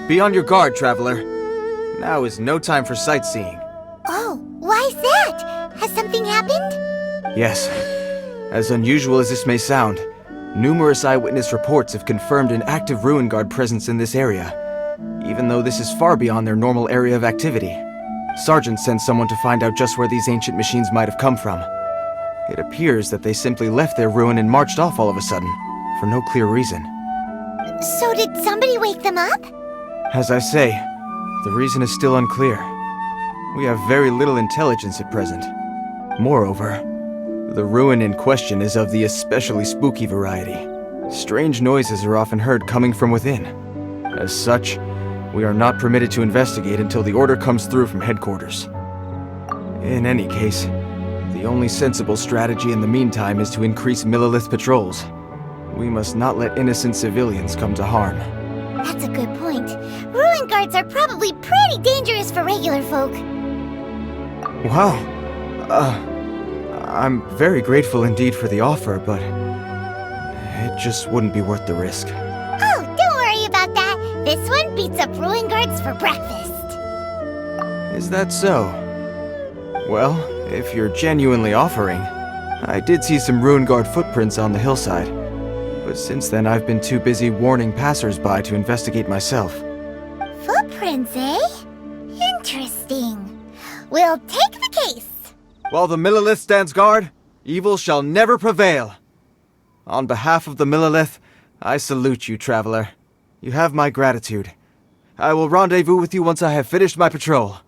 Be on your guard, traveler. Now is no time for sightseeing. Oh, why's that? Has something happened? Yes. As unusual as this may sound, numerous eyewitness reports have confirmed an active Ruin Guard presence in this area, even though this is far beyond their normal area of activity. Sergeant sent someone to find out just where these ancient machines might have come from. It appears that they simply left their ruin and marched off all of a sudden, for no clear reason. So did somebody wake them up? As I say, the reason is still unclear. We have very little intelligence at present. Moreover, the ruin in question is of the especially spooky variety. Strange noises are often heard coming from within. As such, we are not permitted to investigate until the order comes through from headquarters. In any case, the only sensible strategy in the meantime is to increase Millilith patrols. We must not let innocent civilians come to harm. That's a good point. Ruin guards are probably pretty dangerous for regular folk. Wow. I'm very grateful indeed for the offer, but it just wouldn't be worth the risk. Oh, don't worry about that. This one beats up ruin guards for breakfast. Is that so? Well, if you're genuinely offering, I did see some Ruin Guard footprints on the hillside, but since then I've been too busy warning passers-by to investigate myself. Footprints, eh? Interesting. We'll take the case. While the Millilith stands guard, evil shall never prevail. On behalf of the Millilith, I salute you, traveler. You have my gratitude. I will rendezvous with you once I have finished my patrol.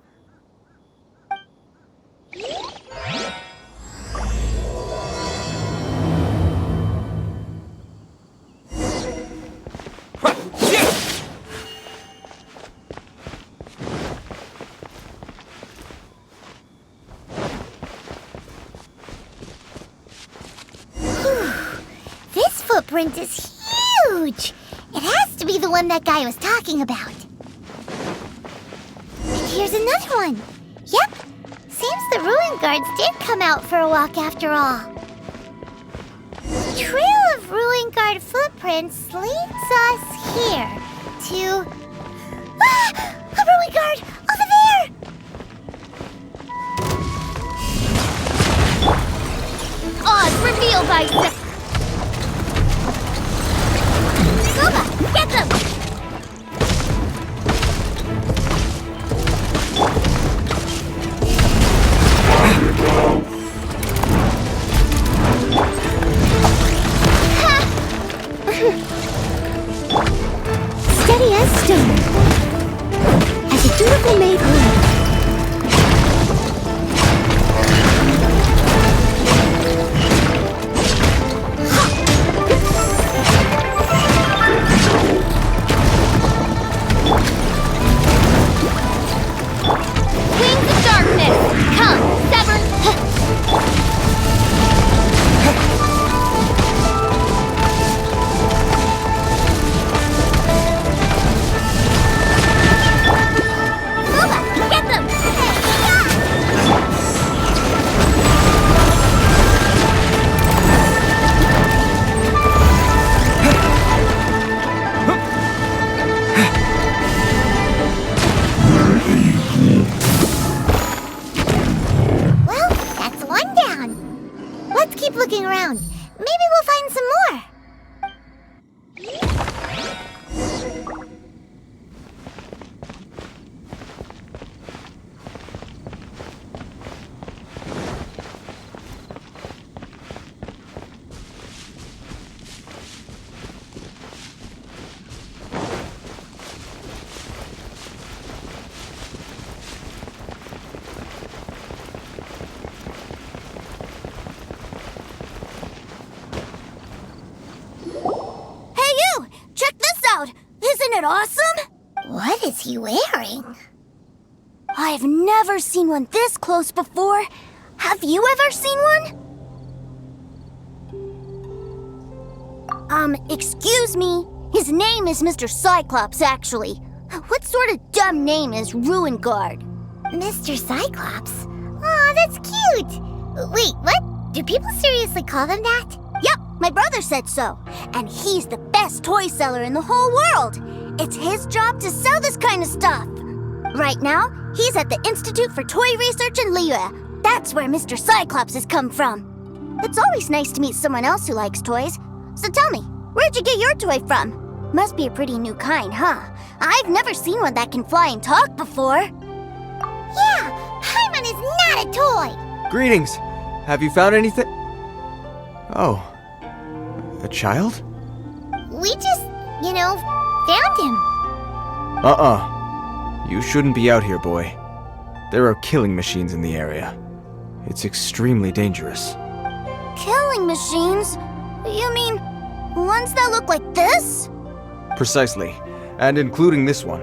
This footprint is huge. It has to be the one that guy was talking about. And here's another one. Yep. Seems the Ruin Guards did come out for a walk after all. The trail of Ruin Guard footprints leads us here to... Ah! A Ruin Guard! Over there! Odds revealed by... Get them! Steady as stone. As a dutiful maid would. Wings of darkness! Come, Severn! Get them! Well, that's one down. Let's keep looking around. Maybe we'll find some more. Hey you! Check this out! Isn't it awesome? What is he wearing? I've never seen one this close before. Have you ever seen one? Excuse me. His name is Mr. Cyclops, actually. What sort of dumb name is Ruin Guard? Mr. Cyclops? Aw, that's cute. Wait, what? Do people seriously call him that? Yep, my brother said so. And he's the best toy seller in the whole world. It's his job to sell this kind of stuff. Right now, he's at the Institute for Toy Research in Liyue. That's where Mr. Cyclops has come from. It's always nice to meet someone else who likes toys. So tell me, where'd you get your toy from? Must be a pretty new kind, huh? I've never seen one that can fly and talk before. Yeah, Paimon is not a toy! Greetings! Have you found anything? Oh. A child? We just, found him. You shouldn't be out here, boy. There are killing machines in the area. It's extremely dangerous. Killing machines? You mean ones that look like this? Precisely. And including this one.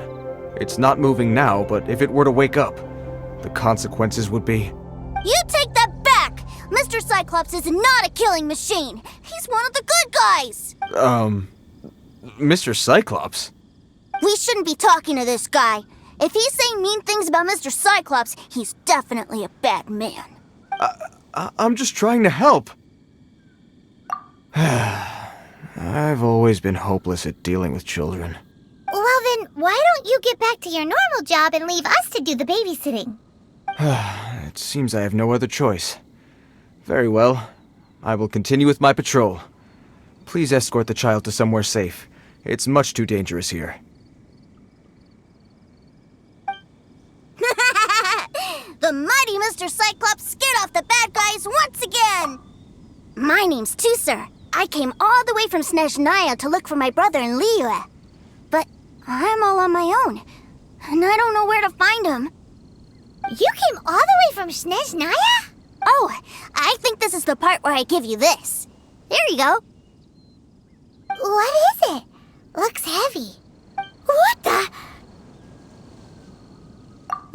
It's not moving now, but if it were to wake up, the consequences would be... You take that back! Mr. Cyclops is not a killing machine. He's one of the good guys. Mr. Cyclops? We shouldn't be talking to this guy. If he's saying mean things about Mr. Cyclops, he's definitely a bad man. I'm just trying to help. I've always been hopeless at dealing with children. Well then, why don't you get back to your normal job and leave us to do the babysitting? It seems I have no other choice. Very well. I will continue with my patrol. Please escort the child to somewhere safe. It's much too dangerous here. The mighty Mr. Cyclops scared off the bad guys once again! My name's Teucer. I came all the way from Snezhnaya to look for my brother in Liyue. But I'm all on my own, and I don't know where to find him. You came all the way from Snezhnaya? Oh, I think this is the part where I give you this. Here you go. What is it? Looks heavy. What the?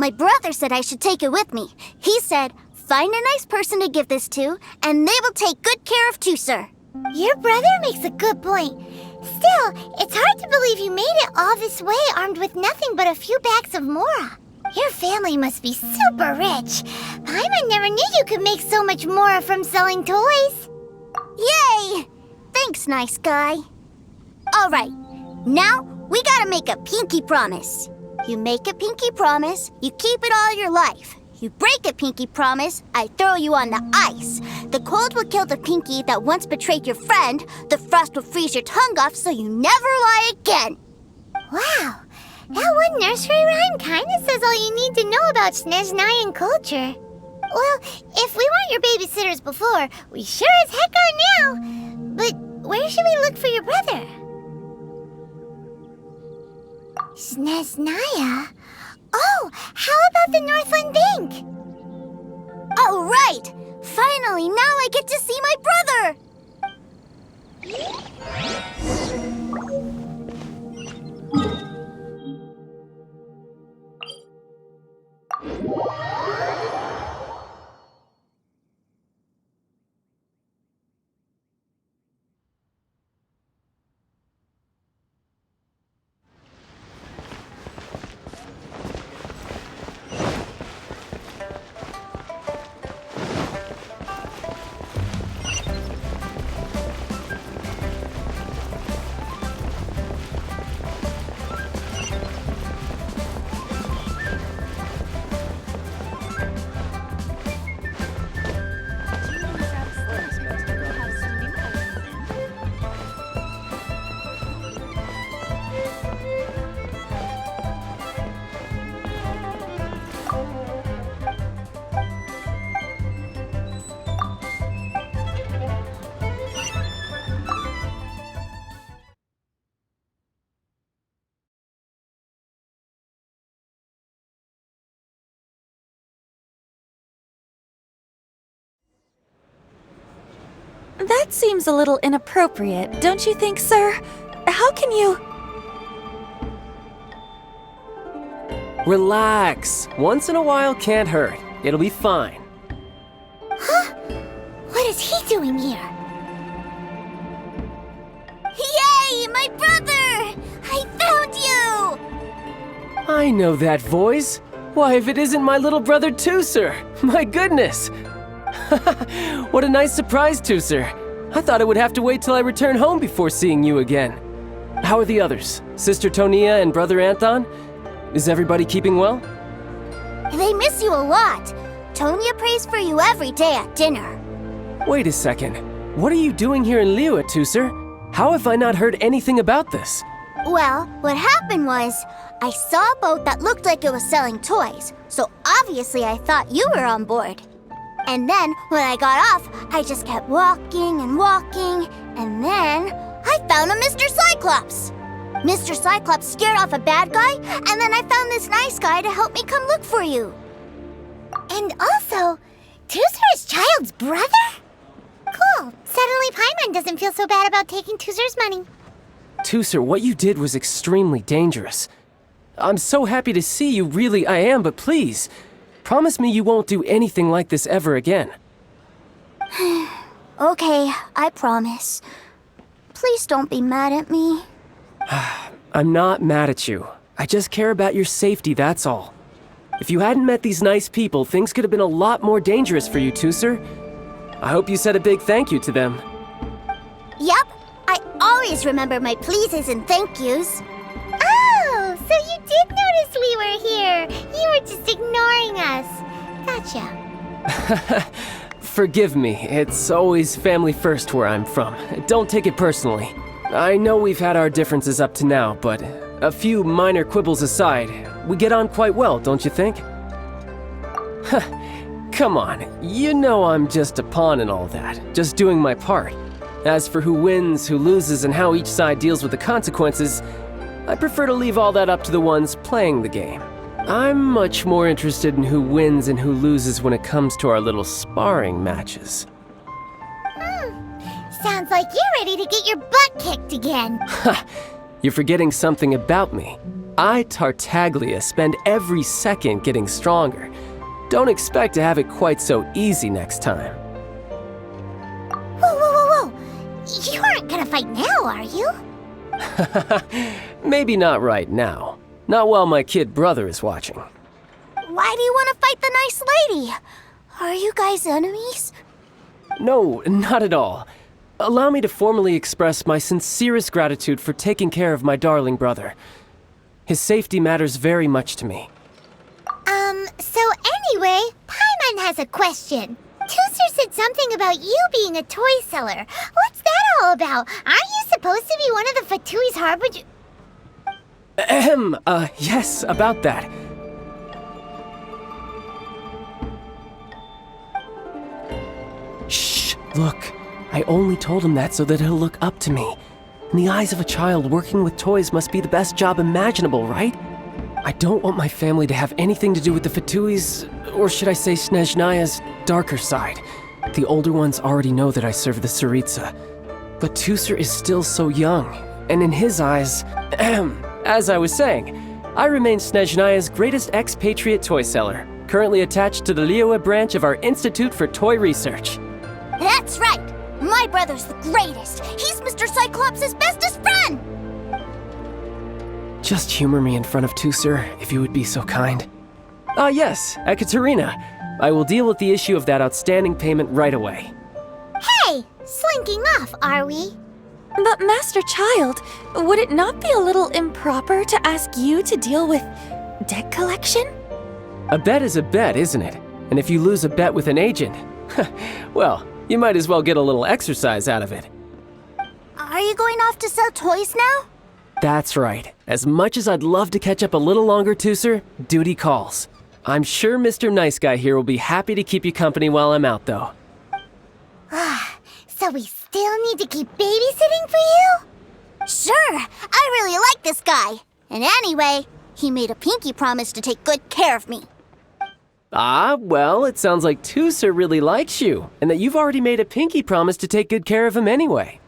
My brother said I should take it with me. He said, find a nice person to give this to, and they will take good care of Teucer. Your brother makes a good point. Still, it's hard to believe you made it all this way armed with nothing but a few bags of Mora. Your family must be super rich. Paimon never knew you could make so much Mora from selling toys. Yay! Thanks, nice guy. All right, now we gotta make a pinky promise. You make a pinky promise, you keep it all your life. You break a pinky promise, I throw you on the ice. The cold will kill the pinky that once betrayed your friend. The frost will freeze your tongue off so you never lie again. Wow, that one nursery rhyme kinda says all you need to know about Snezhnayan culture. Well, if we weren't your babysitters before, we sure as heck are now. But where should we look for your brother? Snezhnaya? Oh, how about the Northland Bank? All right! Finally, now I get to see my brother! That seems a little inappropriate, don't you think, sir? How can you... Relax. Once in a while can't hurt. It'll be fine. Huh? What is he doing here? Yay, my brother! I found you! I know that voice. Why, if it isn't my little brother Teucer! My goodness! What a nice surprise, Teucer. I thought I would have to wait till I return home before seeing you again. How are the others? Sister Tonia and Brother Anton? Is everybody keeping well? They miss you a lot. Tonya prays for you every day at dinner. Wait a second. What are you doing here in Liyue, Teucer? How have I not heard anything about this? Well, what happened was, I saw a boat that looked like it was selling toys, so obviously I thought you were on board. And then, when I got off, I just kept walking and walking, and then I found a Mr. Cyclops! Mr. Cyclops scared off a bad guy, and then I found this nice guy to help me come look for you. And also, Teucer is Childe's brother? Cool. Suddenly Paimon doesn't feel so bad about taking Teucer's money. Teucer, what you did was extremely dangerous. I'm so happy to see you, really I am, but please, promise me you won't do anything like this ever again. Okay, I promise. Please don't be mad at me. I'm not mad at you. I just care about your safety, that's all. If you hadn't met these nice people, things could have been a lot more dangerous for you, Teucer. I hope you said a big thank you to them. Yep, I always remember my pleases and thank yous. Oh, so you did notice we were here. You were just ignoring us. Gotcha. Forgive me, it's always family first where I'm from. Don't take it personally. I know we've had our differences up to now, but a few minor quibbles aside, we get on quite well, don't you think? Come on, you know I'm just a pawn and all that, just doing my part. As for who wins, who loses, and how each side deals with the consequences, I prefer to leave all that up to the ones playing the game. I'm much more interested in who wins and who loses when it comes to our little sparring matches. Sounds like you're ready to get your butt kicked again. You're forgetting something about me. I, Tartaglia, spend every second getting stronger. Don't expect to have it quite so easy next time. Whoa. You aren't gonna fight now, are you? Maybe not right now. Not while my kid brother is watching. Why do you want to fight the nice lady? Are you guys enemies? No, not at all. Allow me to formally express my sincerest gratitude for taking care of my darling brother. His safety matters very much to me. So anyway, Paimon has a question. Teucer said something about you being a toy seller. What's that all about? Aren't you supposed to be one of the Fatui's harbinger? Yes, about that. Shh, look. I only told him that so that he'll look up to me. In the eyes of a child, working with toys must be the best job imaginable, right? I don't want my family to have anything to do with the Fatui's, or should I say Snezhnaya's, darker side. The older ones already know that I serve the Tsaritsa. But Teucer is still so young, and in his eyes, as I was saying, I remain Snezhnaya's greatest expatriate toy seller, currently attached to the Liyue branch of our Institute for Toy Research. That's right! My brother's the greatest! He's Mr. Cyclops' bestest friend! Just humor me in front of Teucer, if you would be so kind. Yes, Ekaterina. I will deal with the issue of that outstanding payment right away. Hey, slinking off, are we? But Master Childe, would it not be a little improper to ask you to deal with debt collection? A bet is a bet, isn't it? And if you lose a bet with an agent, well, you might as well get a little exercise out of it. Are you going off to sell toys now? That's right. As much as I'd love to catch up a little longer, Teucer, duty calls. I'm sure Mr. Nice Guy here will be happy to keep you company while I'm out, though. So we still need to keep babysitting for you? Sure, I really like this guy. And anyway, he made a pinky promise to take good care of me. Well, it sounds like Teucer really likes you, and that you've already made a pinky promise to take good care of him anyway.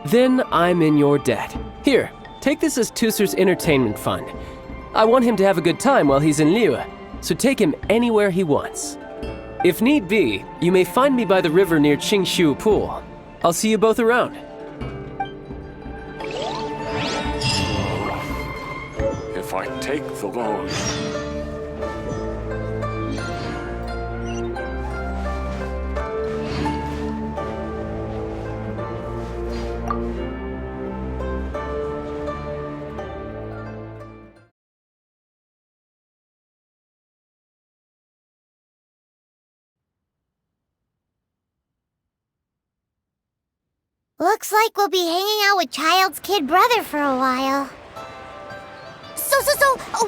Then I'm in your debt. Here, take this as Teucer's entertainment fund. I want him to have a good time while he's in Liyue, so take him anywhere he wants. If need be, you may find me by the river near Qingshu Pool. I'll see you both around. If I take the loan, Looks like we'll be hanging out with Childe's kid brother for a while. So,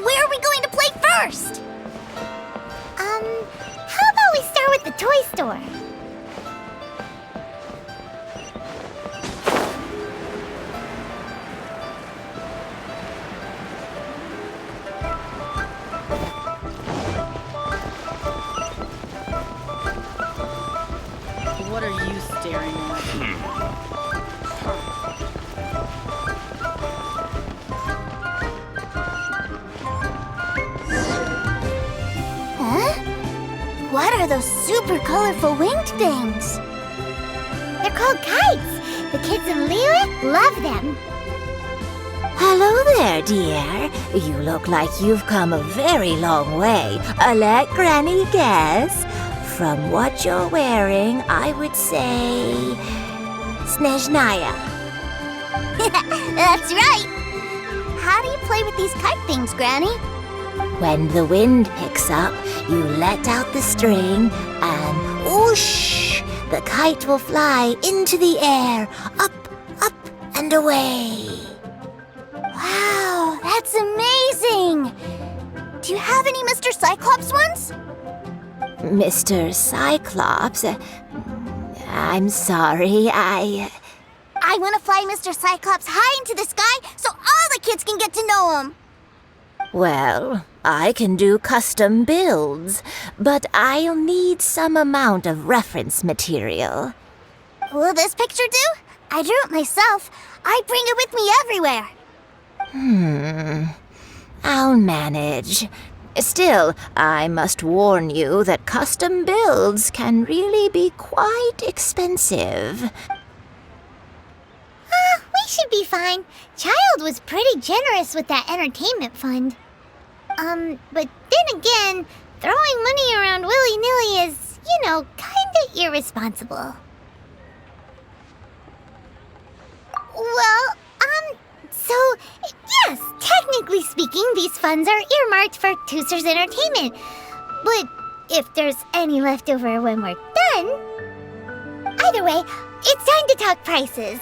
where are we going to play first? How about we start with the toy store? What are you staring at? Huh? What are those super colorful winged things? They're called kites. The kids in Liyue love them. Hello there, dear. You look like you've come a very long way. Let Granny guess. From what you're wearing, I would say... Snezhnaya. That's right. How do you play with these kite things, Granny? When the wind picks up, you let out the string and whoosh! The kite will fly into the air, up, and away. Wow, that's amazing! Do you have any Mr. Cyclops ones? Mr. Cyclops, I'm sorry, I want to fly Mr. Cyclops high into the sky so all the kids can get to know him. Well, I can do custom builds, but I'll need some amount of reference material. Will this picture do? I drew it myself. I bring it with me everywhere. I'll manage. Still, I must warn you that custom builds can really be quite expensive. We should be fine. Childe was pretty generous with that entertainment fund. But then again, throwing money around willy-nilly is, kinda irresponsible. Well, so, yes, technically speaking, these funds are earmarked for Teucer's entertainment. But if there's any left over when we're done... Either way, it's time to talk prices.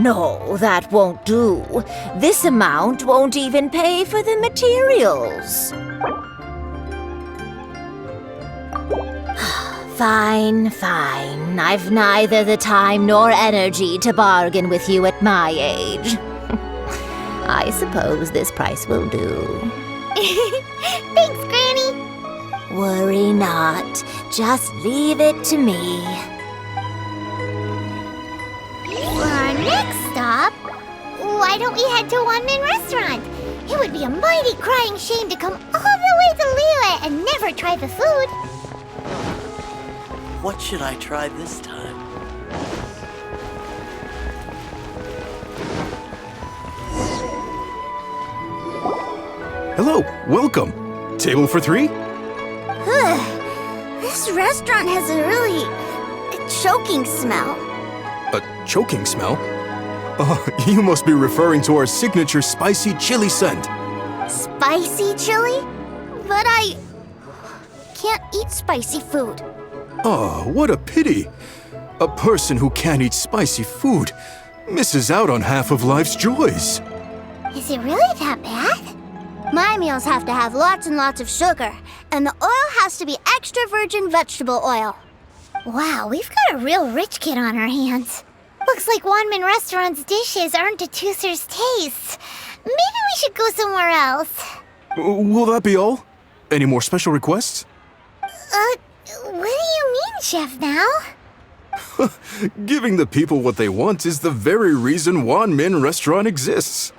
No, that won't do. This amount won't even pay for the materials. Fine. I've neither the time nor energy to bargain with you at my age. I suppose this price will do. Thanks, Granny. Worry not. Just leave it to me. For our next stop, why don't we head to Wanmin Restaurant? It would be a mighty crying shame to come all the way to Liyue and never try the food. What should I try this time? Hello, welcome. Table for three? This restaurant has a really choking smell. A choking smell? Oh, you must be referring to our signature spicy chili scent. Spicy chili? But I can't eat spicy food. Oh, what a pity. A person who can't eat spicy food misses out on half of life's joys. Is it really that bad? My meals have to have lots and lots of sugar, and the oil has to be extra virgin vegetable oil. Wow, we've got a real rich kid on our hands. Looks like Wanmin Restaurant's dishes aren't to Teucer's taste. Maybe we should go somewhere else. Will that be all? Any more special requests? What do you mean, Chef now? Giving the people what they want is the very reason Wanmin Restaurant exists.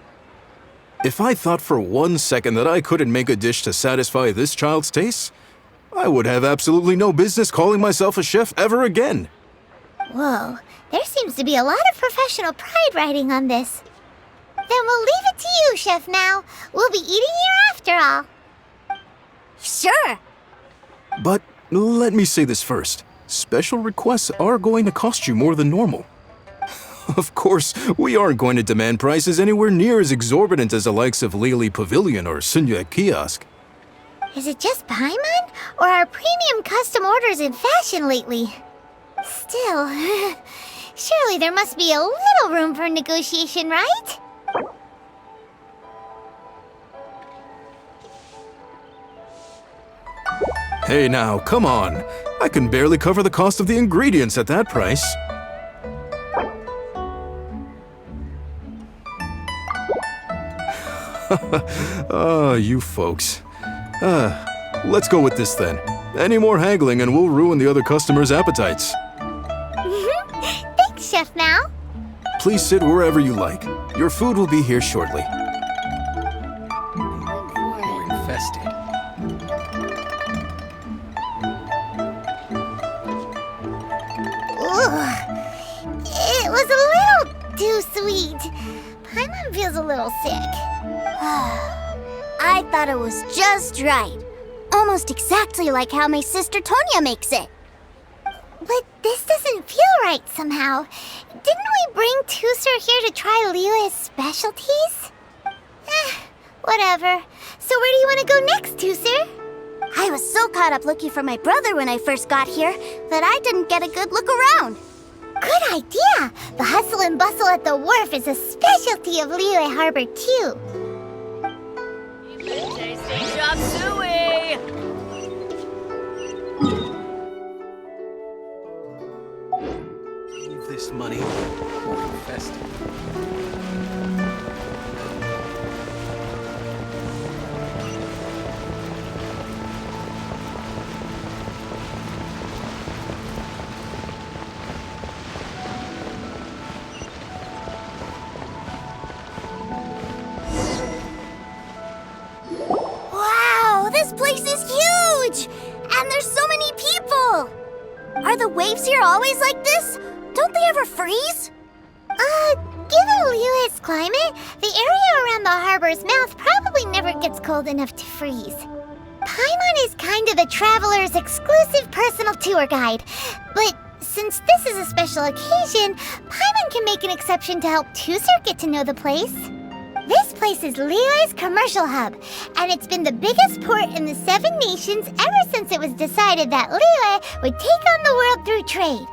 If I thought for 1 second that I couldn't make a dish to satisfy this child's tastes, I would have absolutely no business calling myself a chef ever again. Whoa, there seems to be a lot of professional pride riding on this. Then we'll leave it to you, Chef Now. We'll be eating here after all. Sure. But let me say this first. special requests are going to cost you more than normal. Of course, we aren't going to demand prices anywhere near as exorbitant as the likes of Lily Pavilion or Sunya Kiosk. Is it just Paimon, or are premium custom orders in fashion lately? Still, surely there must be a little room for negotiation, right? Hey now, come on. I can barely cover the cost of the ingredients at that price. You folks. Let's go with this then. Any more haggling and we'll ruin the other customers' appetites. Thanks, Chef Mao. Please sit wherever you like. Your food will be here shortly. We're infested. Ugh. It was a little too sweet. Paimon feels a little sick. I thought it was just right. Almost exactly like how my sister Tonya makes it. But this doesn't feel right somehow. Didn't we bring Teucer here to try Liyue's specialties? Whatever. So where do you want to go next, Teucer? I was so caught up looking for my brother when I first got here that I didn't get a good look around. Good idea! The hustle and bustle at the wharf is a specialty of Liyue Harbor, too. Tasty chop suey! Leave this money. We're infested. Wow, this place is huge! And there's so many people! Are the waves here always like this? Don't they ever freeze? Given Liyue's climate, the area around the harbor's mouth probably never gets cold enough to freeze. Paimon is kind of the traveler's exclusive personal tour guide, but since this is a special occasion, Paimon can make an exception to help Teucer get to know the place. This place is Liyue's commercial hub, and it's been the biggest port in the 7 nations ever since it was decided that Liyue would take on the world through trade.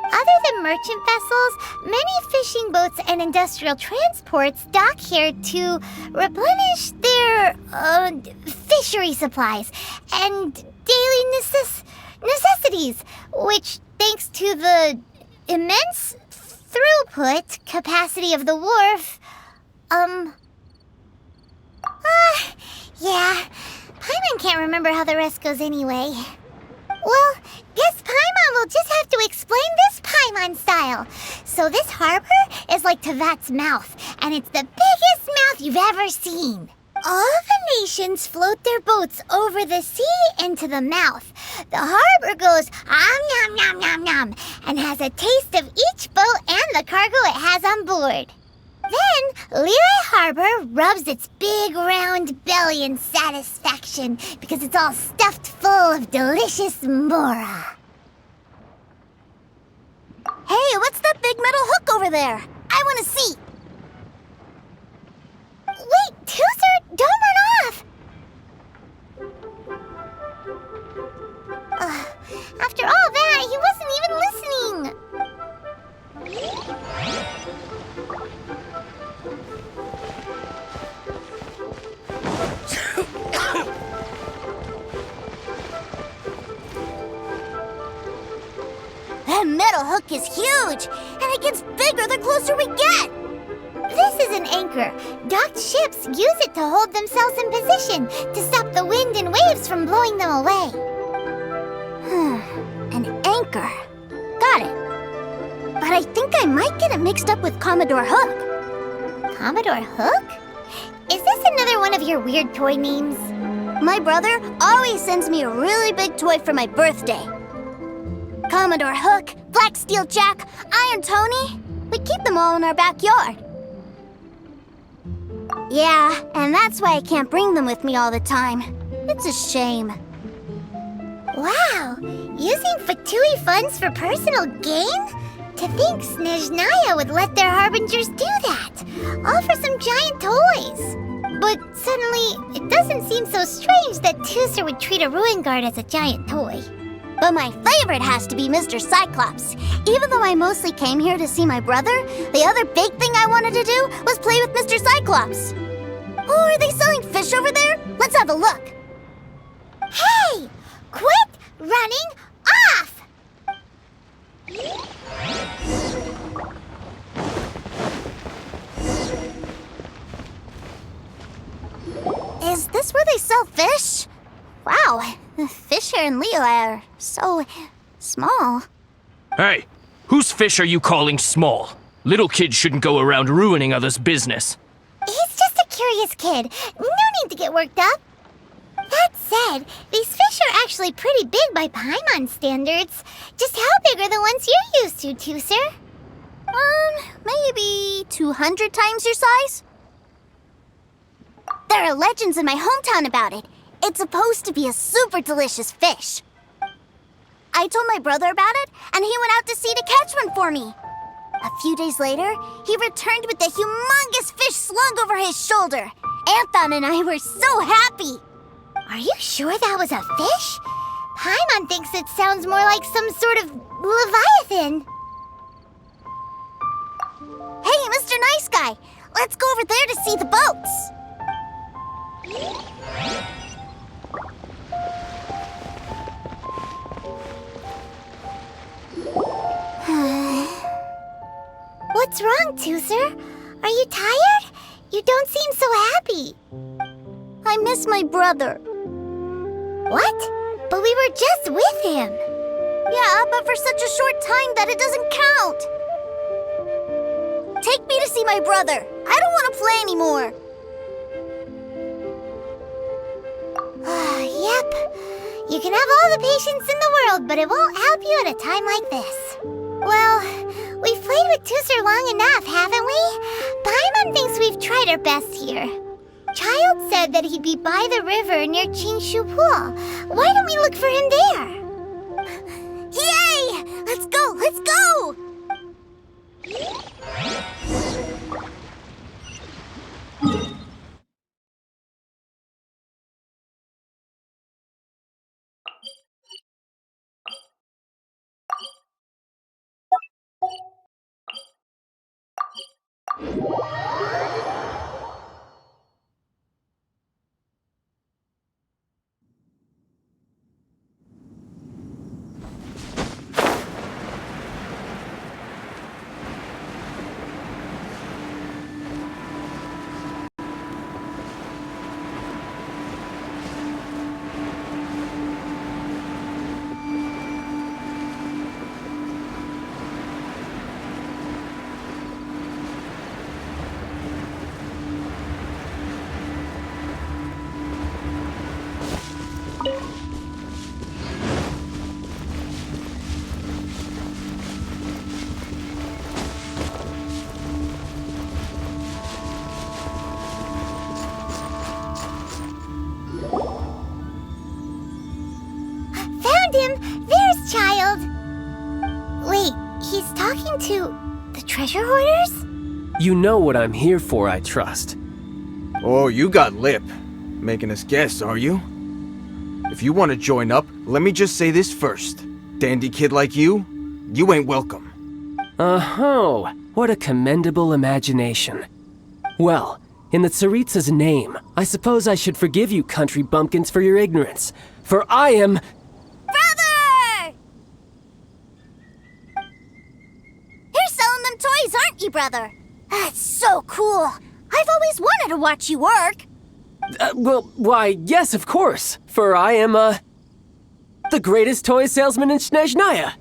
Other than merchant vessels, many fishing boats and industrial transports dock here to replenish their fishery supplies and daily necessities, which, thanks to the immense throughput capacity of the wharf, yeah. Paimon can't remember how the rest goes anyway. Well, guess Paimon will just have to explain this Paimon style. So this harbor is like Tevat's mouth, and it's the biggest mouth you've ever seen. All the nations float their boats over the sea into the mouth. The harbor goes nom nom nom nom and has a taste of each boat and the cargo it has on board. Then, Liyue Harbor rubs its big round belly in satisfaction because it's all stuffed full of delicious mora. Hey, what's that big metal hook over there? I want to see. Wait, Teucer, don't run off! After all that, he wasn't even listening. That metal hook is huge, and it gets bigger the closer we get. This is an anchor. Docked ships use it to hold themselves in position to stop the wind and waves from blowing them away. An anchor. Got it. But I think I might get it mixed up with Commodore Hook. Commodore Hook? Is this another one of your weird toy names? My brother always sends me a really big toy for my birthday. Commodore Hook, Black Steel Jack, Iron Tony. We keep them all in our backyard. Yeah, and that's why I can't bring them with me all the time. It's a shame. Wow, Using Fatui funds for personal gain? To think Snezhnaya would let their harbingers do that, all for some giant toys. But suddenly, it doesn't seem so strange that Teucer would treat a ruin guard as a giant toy. But my favorite has to be Mr. Cyclops. Even though I mostly came here to see my brother, the other big thing I wanted to do was play with Mr. Cyclops. Oh, are they selling fish over there? Let's have a look. Hey! Quit running off! Is this where they sell fish? Wow, the fish here in Leo are so small. Hey, whose fish are you calling small? Little kids shouldn't go around ruining others' business. He's just a curious kid. No need to get worked up. That said, these fish are actually pretty big by Paimon standards. Just how big are the ones you're used to, Teucer? Maybe 200 times your size? There are legends in my hometown about it. It's supposed to be a super delicious fish. I told my brother about it, and he went out to sea to catch one for me. A few days later, he returned with a humongous fish slung over his shoulder. Anthon and I were so happy. Are you sure that was a fish? Paimon thinks it sounds more like some sort of leviathan. Hey, Mr. Nice Guy, let's go over there to see the boats. What's wrong, Teucer? Are you tired? You don't seem so happy. I miss my brother. What? But we were just with him. Yeah, but for such a short time that it doesn't count. Take me to see my brother. I don't want to play anymore. Yep. You can have all the patience in the world, but it won't help you at a time like this. Well, we've played with Teucer long enough, haven't we? Paimon thinks we've tried our best here. Childe said that he'd be by the river near Qingshu Pool. Why don't we look for him there? Yay! Let's go! Let's go! To the treasure hoarders? You know what I'm here for, I trust. Oh, you got lip. Making us guess, are you? If you want to join up, let me just say this first. Dandy kid like you ain't welcome. Oh, what a commendable imagination. Well, in the Tsaritsa's name, I suppose I should forgive you country bumpkins for your ignorance, for I am... Brother! You're selling them toys, aren't you, brother? That's so cool. I've always wanted to watch you work. Why, yes, of course, for I am, the greatest toy salesman in Snezhnaya.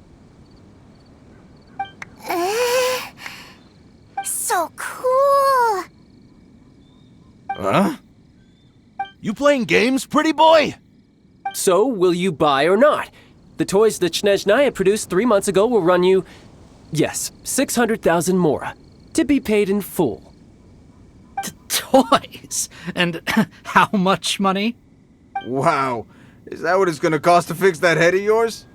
So cool. Huh? You playing games, pretty boy? So, will you buy or not? The toys that Snezhnaya produced 3 months ago will run you, yes, 600,000 mora, to be paid in full. Toys? And how much money? Wow. Is that what it's gonna cost to fix that head of yours?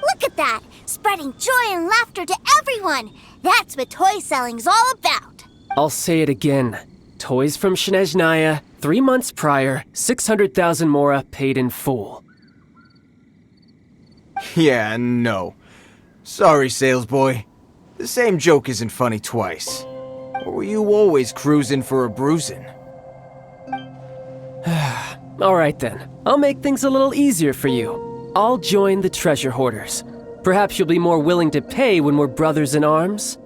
Look at that! Spreading joy and laughter to everyone! That's what toy selling's all about! I'll say it again. Toys from Snezhnaya, 3 months prior, 600,000 mora paid in full. Yeah, no. Sorry, salesboy. The same joke isn't funny twice. Or were you always cruising for a bruising? Alright then, I'll make things a little easier for you. I'll join the treasure hoarders. Perhaps you'll be more willing to pay when we're brothers in arms?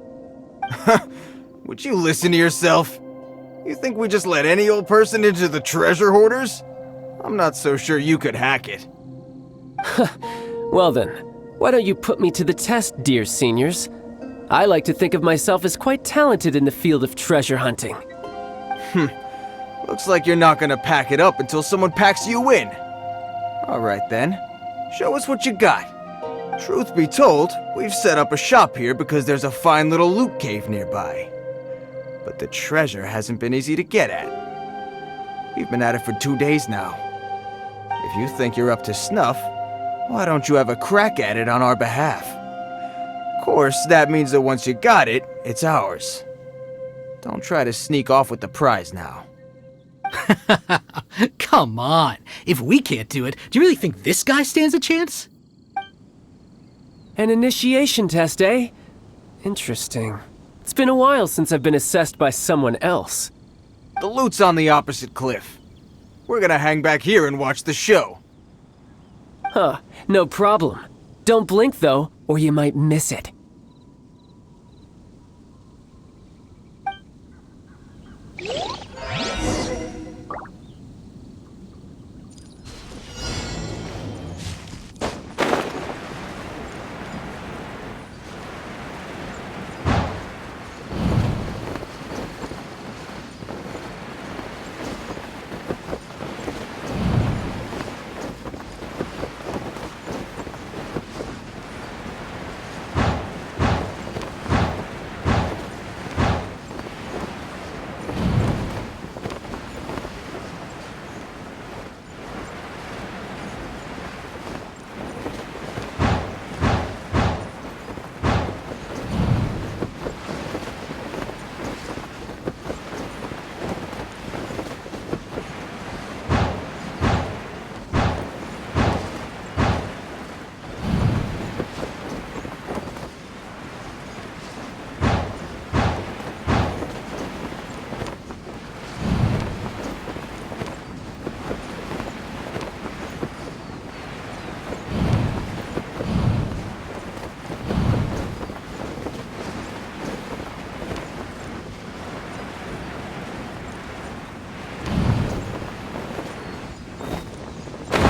Would you listen to yourself? You think we just let any old person into the treasure hoarders? I'm not so sure you could hack it. Well then, why don't you put me to the test, dear seniors? I like to think of myself as quite talented in the field of treasure hunting. Looks like you're not gonna pack it up until someone packs you in. Alright then, show us what you got. Truth be told, we've set up a shop here because there's a fine little loot cave nearby. But the treasure hasn't been easy to get at. We've been at it for 2 days now. If you think you're up to snuff, why don't you have a crack at it on our behalf? Of course, that means that once you got it, it's ours. Don't try to sneak off with the prize now. Come on. If we can't do it, do you really think this guy stands a chance? An initiation test, eh? Interesting. It's been a while since I've been assessed by someone else. The loot's on the opposite cliff. We're gonna hang back here and watch the show. Huh, no problem. Don't blink though, or you might miss it.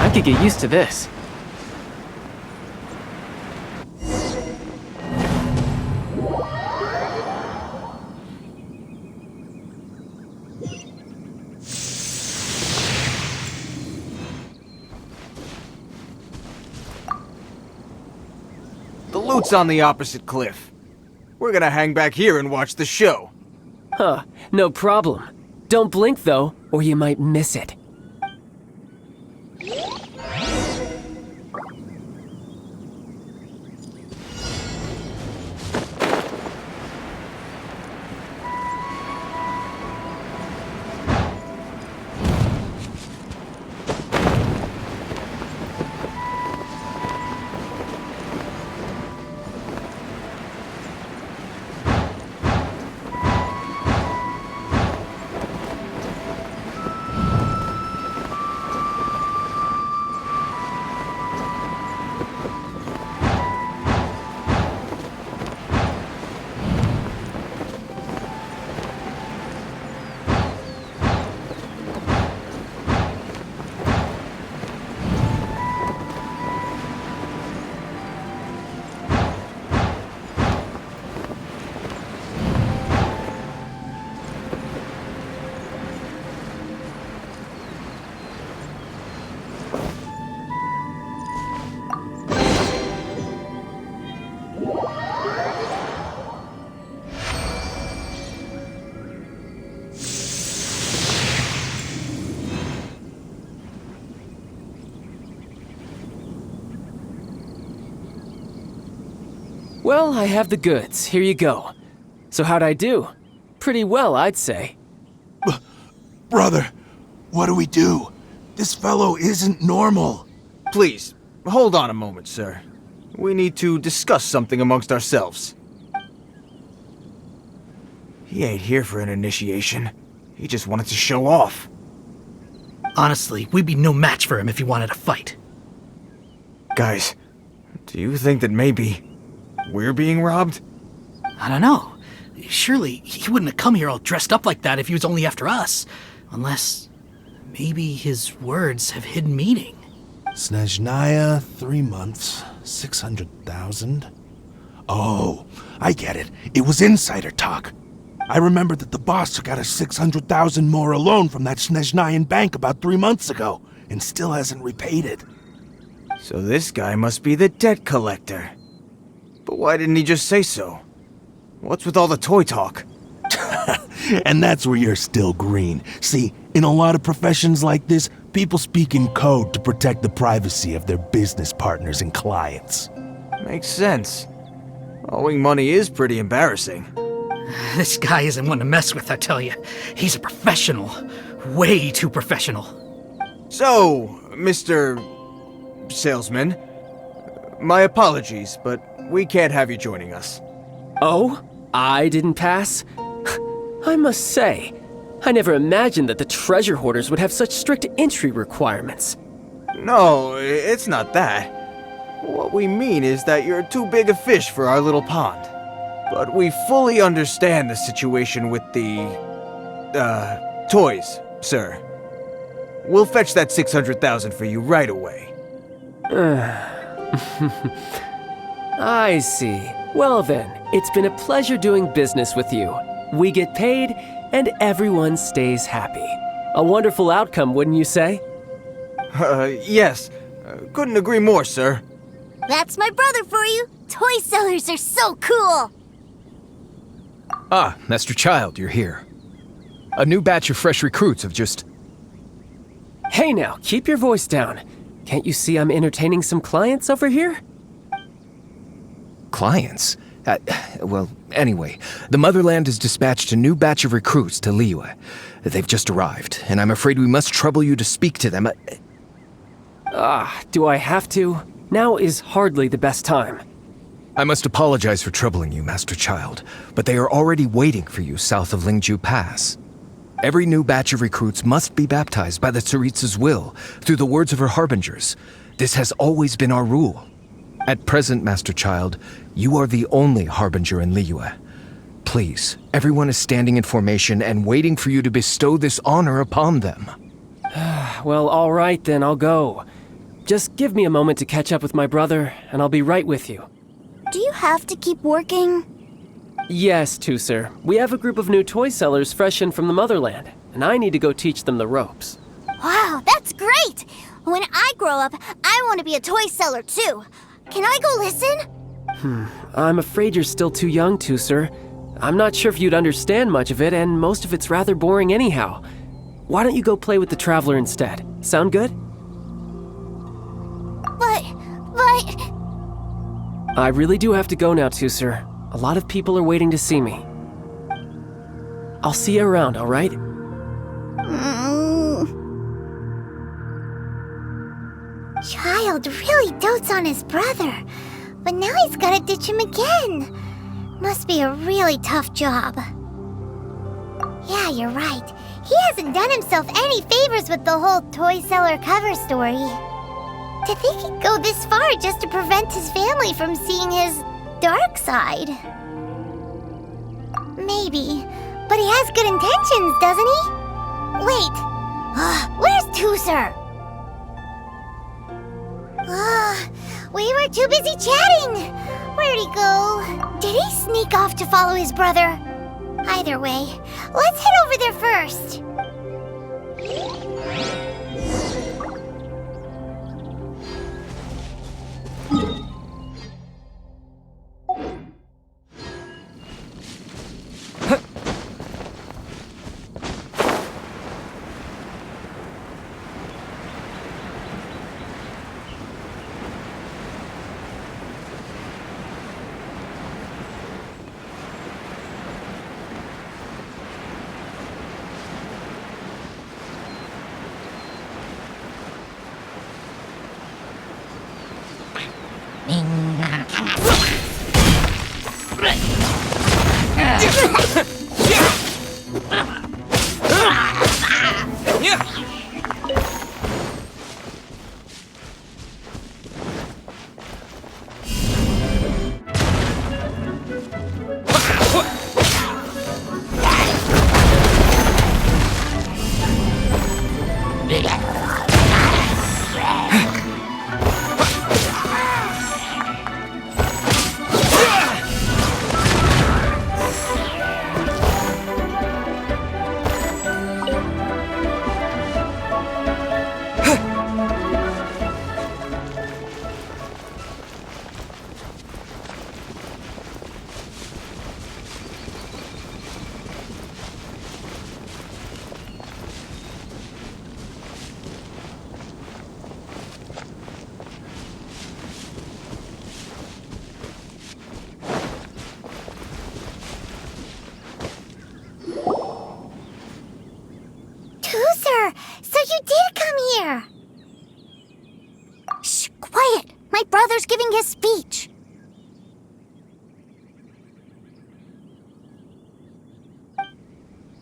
I could get used to this. The loot's on the opposite cliff. We're gonna hang back here and watch the show. Huh, no problem. Don't blink though, or you might miss it. Well, I have the goods. Here you go. So how'd I do? Pretty well, I'd say. Brother, what do we do? This fellow isn't normal. Please, hold on a moment, sir. We need to discuss something amongst ourselves. He ain't here for an initiation. He just wanted to show off. Honestly, we'd be no match for him if he wanted to fight. Guys, do you think that maybe we're being robbed? I don't know. Surely he wouldn't have come here all dressed up like that if he was only after us. Unless maybe his words have hidden meaning. Snezhnaya, 3 months, 600,000. Oh, I get it. It was insider talk. I remember that the boss took out a 600,000 more loan from that Snezhnayan bank about 3 months ago, and still hasn't repaid it. So this guy must be the debt collector. But why didn't he just say so? What's with all the toy talk? And that's where you're still green. See, in a lot of professions like this, people speak in code to protect the privacy of their business partners and clients. Makes sense. Owing money is pretty embarrassing. This guy isn't one to mess with, I tell you. He's a professional. Way too professional. So, Mr. Salesman, my apologies, but we can't have you joining us. Oh? I didn't pass? I must say, I never imagined that the treasure hoarders would have such strict entry requirements. No, it's not that. What we mean is that you're too big a fish for our little pond. But we fully understand the situation with the, toys, sir. We'll fetch that 600,000 for you right away. I see. Well then, it's been a pleasure doing business with you. We get paid, and everyone stays happy. A wonderful outcome, wouldn't you say? Yes. Couldn't agree more, sir. That's my brother for you. Toy sellers are so cool. Ah, Master Childe, you're here. A new batch of fresh recruits have just... Hey now, keep your voice down. Can't you see I'm entertaining some clients over here? Clients? Well, anyway, the Motherland has dispatched a new batch of recruits to Liyue. They've just arrived, and I'm afraid we must trouble you to speak to them. Do I have to? Now is hardly the best time. I must apologize for troubling you, Master Childe, but they are already waiting for you south of Lingju Pass. Every new batch of recruits must be baptized by the Tsaritsa's will, through the words of her harbingers. This has always been our rule. At present, Master Childe, you are the only harbinger in Liyue. Please, everyone is standing in formation and waiting for you to bestow this honor upon them. Well, all right then, I'll go. Just give me a moment to catch up with my brother, and I'll be right with you. Do you have to keep working? Yes, Teucer. We have a group of new toy sellers fresh in from the Motherland, and I need to go teach them the ropes. Wow, that's great! When I grow up, I want to be a toy seller too. Can I go listen? I'm afraid you're still too young, Teucer. I'm not sure if you'd understand much of it, and most of it's rather boring anyhow. Why don't you go play with the Traveler instead? Sound good? But... I really do have to go now, Teucer. A lot of people are waiting to see me. I'll see you around, all right? Childe really dotes on his brother, but now he's gotta ditch him again. Must be a really tough job. Yeah, you're right. He hasn't done himself any favors with the whole toy seller cover story. To think he'd go this far just to prevent his family from seeing his dark side. Maybe, but he has good intentions, doesn't he? Wait, where's Teucer? We were too busy chatting. Where'd he go? Did he sneak off to follow his brother? Either way, let's head over there first.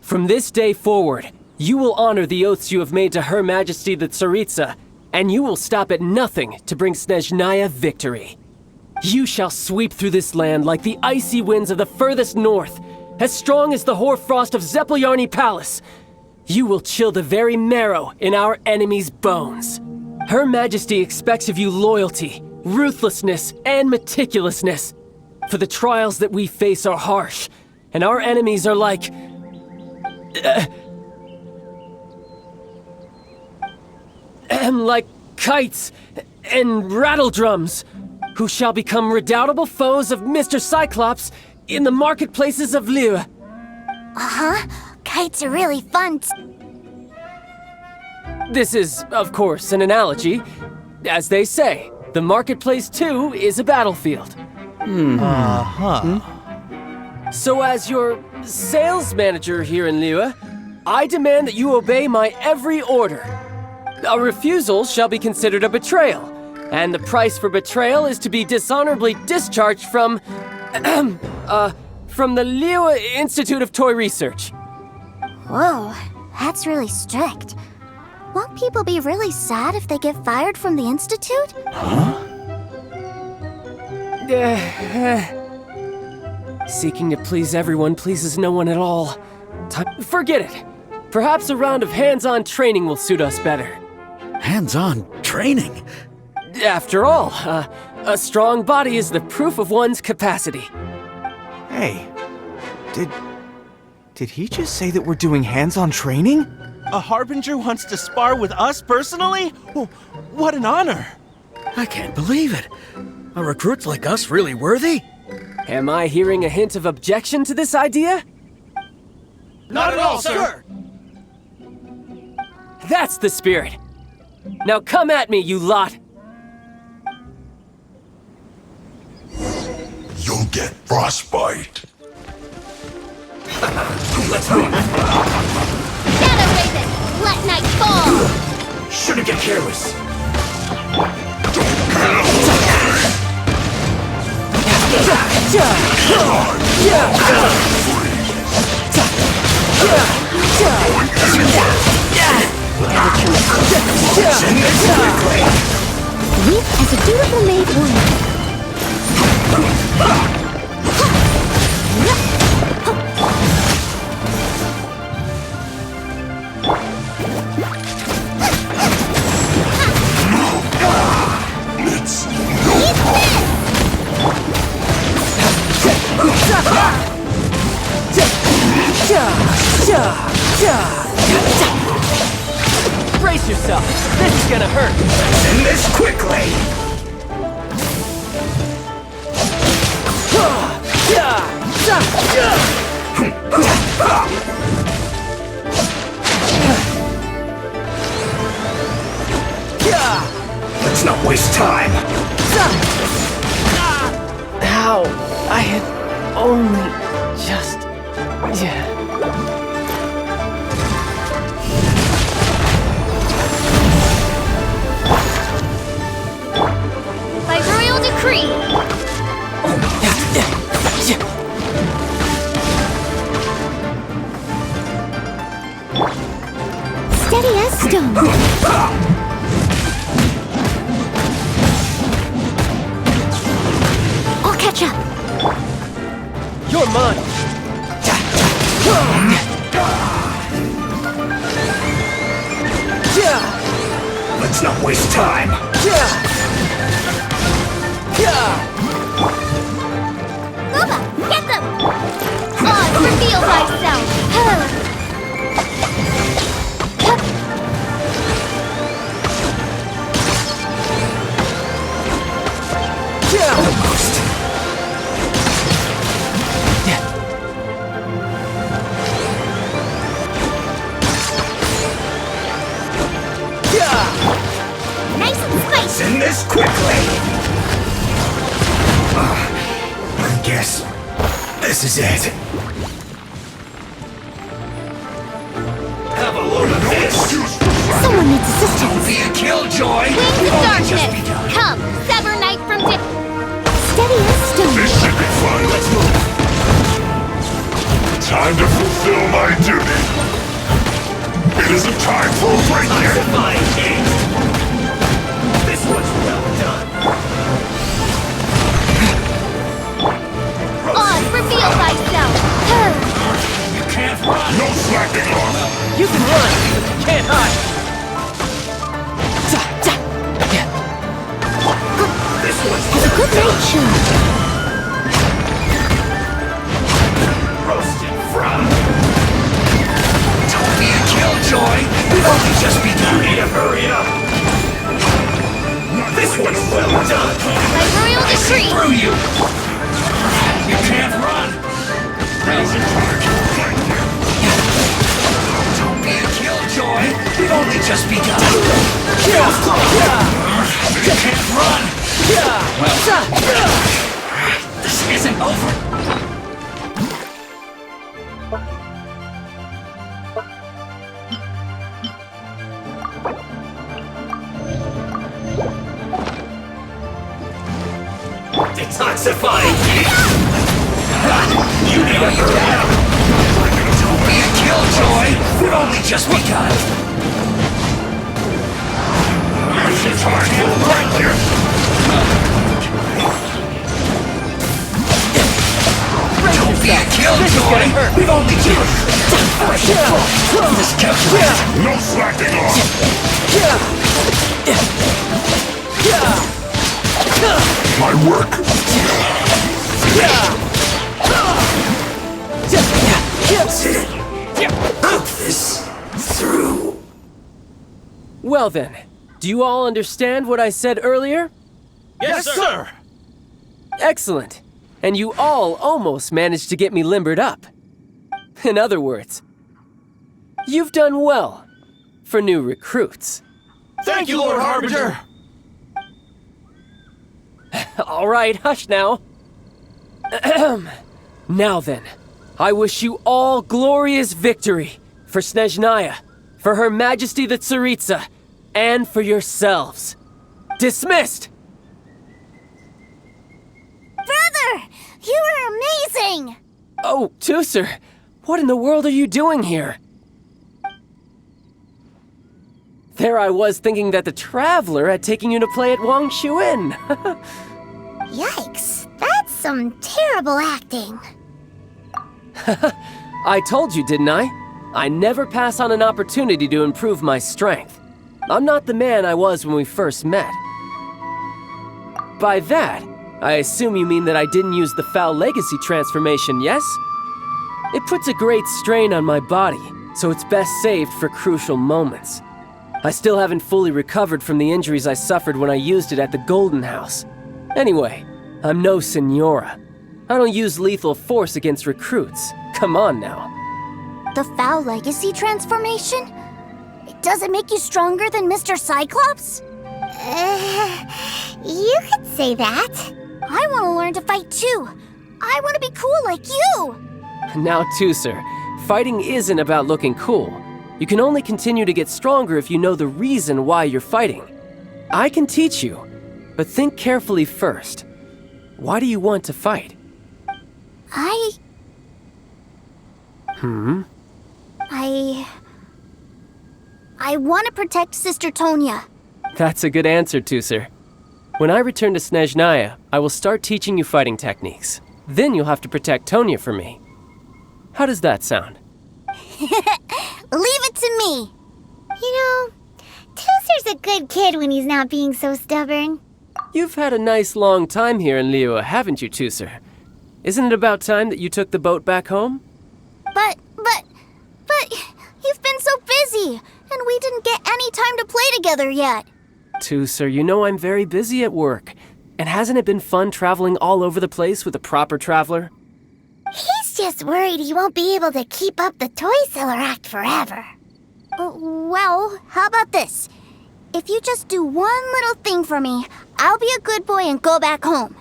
From this day forward, you will honor the oaths you have made to Her Majesty the Tsaritsa, and you will stop at nothing to bring Snezhnaya victory. You shall sweep through this land like the icy winds of the furthest north, as strong as the hoarfrost of Zepelyarny Palace. You will chill the very marrow in our enemies' bones. Her Majesty expects of you loyalty, ruthlessness, and meticulousness. For the trials that we face are harsh, and our enemies are like... like kites and rattledrums, who shall become redoubtable foes of Mr. Cyclops in the marketplaces of Liyue. Uh-huh. Kites are really fun. This is, of course, an analogy. As they say, the marketplace too is a battlefield. So as your sales manager here in Liyue, I demand that you obey my every order. A refusal shall be considered a betrayal, and the price for betrayal is to be dishonorably discharged from the Liyue Institute of Toy Research. Whoa, that's really strict. Won't people be really sad if they get fired from the Institute? Seeking to please everyone pleases no one at all. Forget it. Perhaps a round of hands-on training will suit us better. Hands-on training? After all, a strong body is the proof of one's capacity. Hey, did he just say that we're doing hands-on training? A Harbinger wants to spar with us personally? What an honor! I can't believe it. Are recruits like us really worthy? Am I hearing a hint of objection to this idea? Not at all, sir! That's the spirit. Now come at me, you lot! You'll get frostbite. Let's move! Shadow Raven, let night fall! Shouldn't get careless. Weak as a dutiful maid woman. Brace yourself. This is gonna hurt. End this quickly. Let's not waste time. How? I had only just... By royal decree! Steady as stone. I'll catch up. You're mine. Let's not waste time. Gova, get them! Oz, reveal thyself! Almost. Nice and spicy! End this quickly. I guess this is it. Have a load of this. Someone needs assistance. Be a killjoy. Wings of darkness! Come, sever night from dip! Steady as stone. This should be fun. Let's move. Time to fulfill my my duty. It is a time for a break-in. This was well done. On, reveal thyself! You can't run. No slacking off. You can run, but you can't hide. This was Good nature! roasted from. Don't be a killjoy. We've only just begun. You need to hurry up. This was well done. My royal decree! Through you. You can't run. Don't be a killjoy. We've only just begun. You can't run. Well, this isn't over. Detoxifying heat. You need to hurry up. Don't be a killjoy. We've only just begun. It's hard to break you. Don't be a killjoy. We've only just this calculation. No slacking off. My work. This through. Well then, do you all understand what I said earlier? Yes, sir! Excellent. And you all almost managed to get me limbered up. In other words, you've done well for new recruits. Thank you, Lord Harbinger! All right, hush now. Now then, I wish you all glorious victory for Snezhnaya, for Her Majesty the Tsaritsa, and for yourselves. Dismissed! Brother! You are amazing! Oh, Teucer, what in the world are you doing here? There I was thinking that the Traveler had taken you to play at Wang Shuin. Yikes, that's some terrible acting. I told you, didn't I? I never pass on an opportunity to improve my strength. I'm not the man I was when we first met. By that, I assume you mean that I didn't use the Foul Legacy transformation, yes? It puts a great strain on my body, so it's best saved for crucial moments. I still haven't fully recovered from the injuries I suffered when I used it at the Golden House. Anyway, I'm no Senora. I don't use lethal force against recruits. Come on now. The Foul Legacy transformation? Does it make you stronger than Mr. Cyclops? You could say that. I want to learn to fight too. I want to be cool like you. Now, Teucer, fighting isn't about looking cool. You can only continue to get stronger if you know the reason why you're fighting. I can teach you, but think carefully first. Why do you want to fight? I want to protect Sister Tonya. That's a good answer, Teucer. When I return to Snezhnaya, I will start teaching you fighting techniques. Then you'll have to protect Tonya for me. How does that sound? Leave it to me. You know, Teucer's a good kid when he's not being so stubborn. You've had a nice long time here in Liyue, haven't you, Teucer? Isn't it about time that you took the boat back home? But you've been so busy, and we didn't get any time to play together yet. Teucer, you know I'm very busy at work. And hasn't it been fun traveling all over the place with a proper traveler? He's just worried he won't be able to keep up the toy seller act forever. Well, how about this? If you just do one little thing for me, I'll be a good boy and go back home.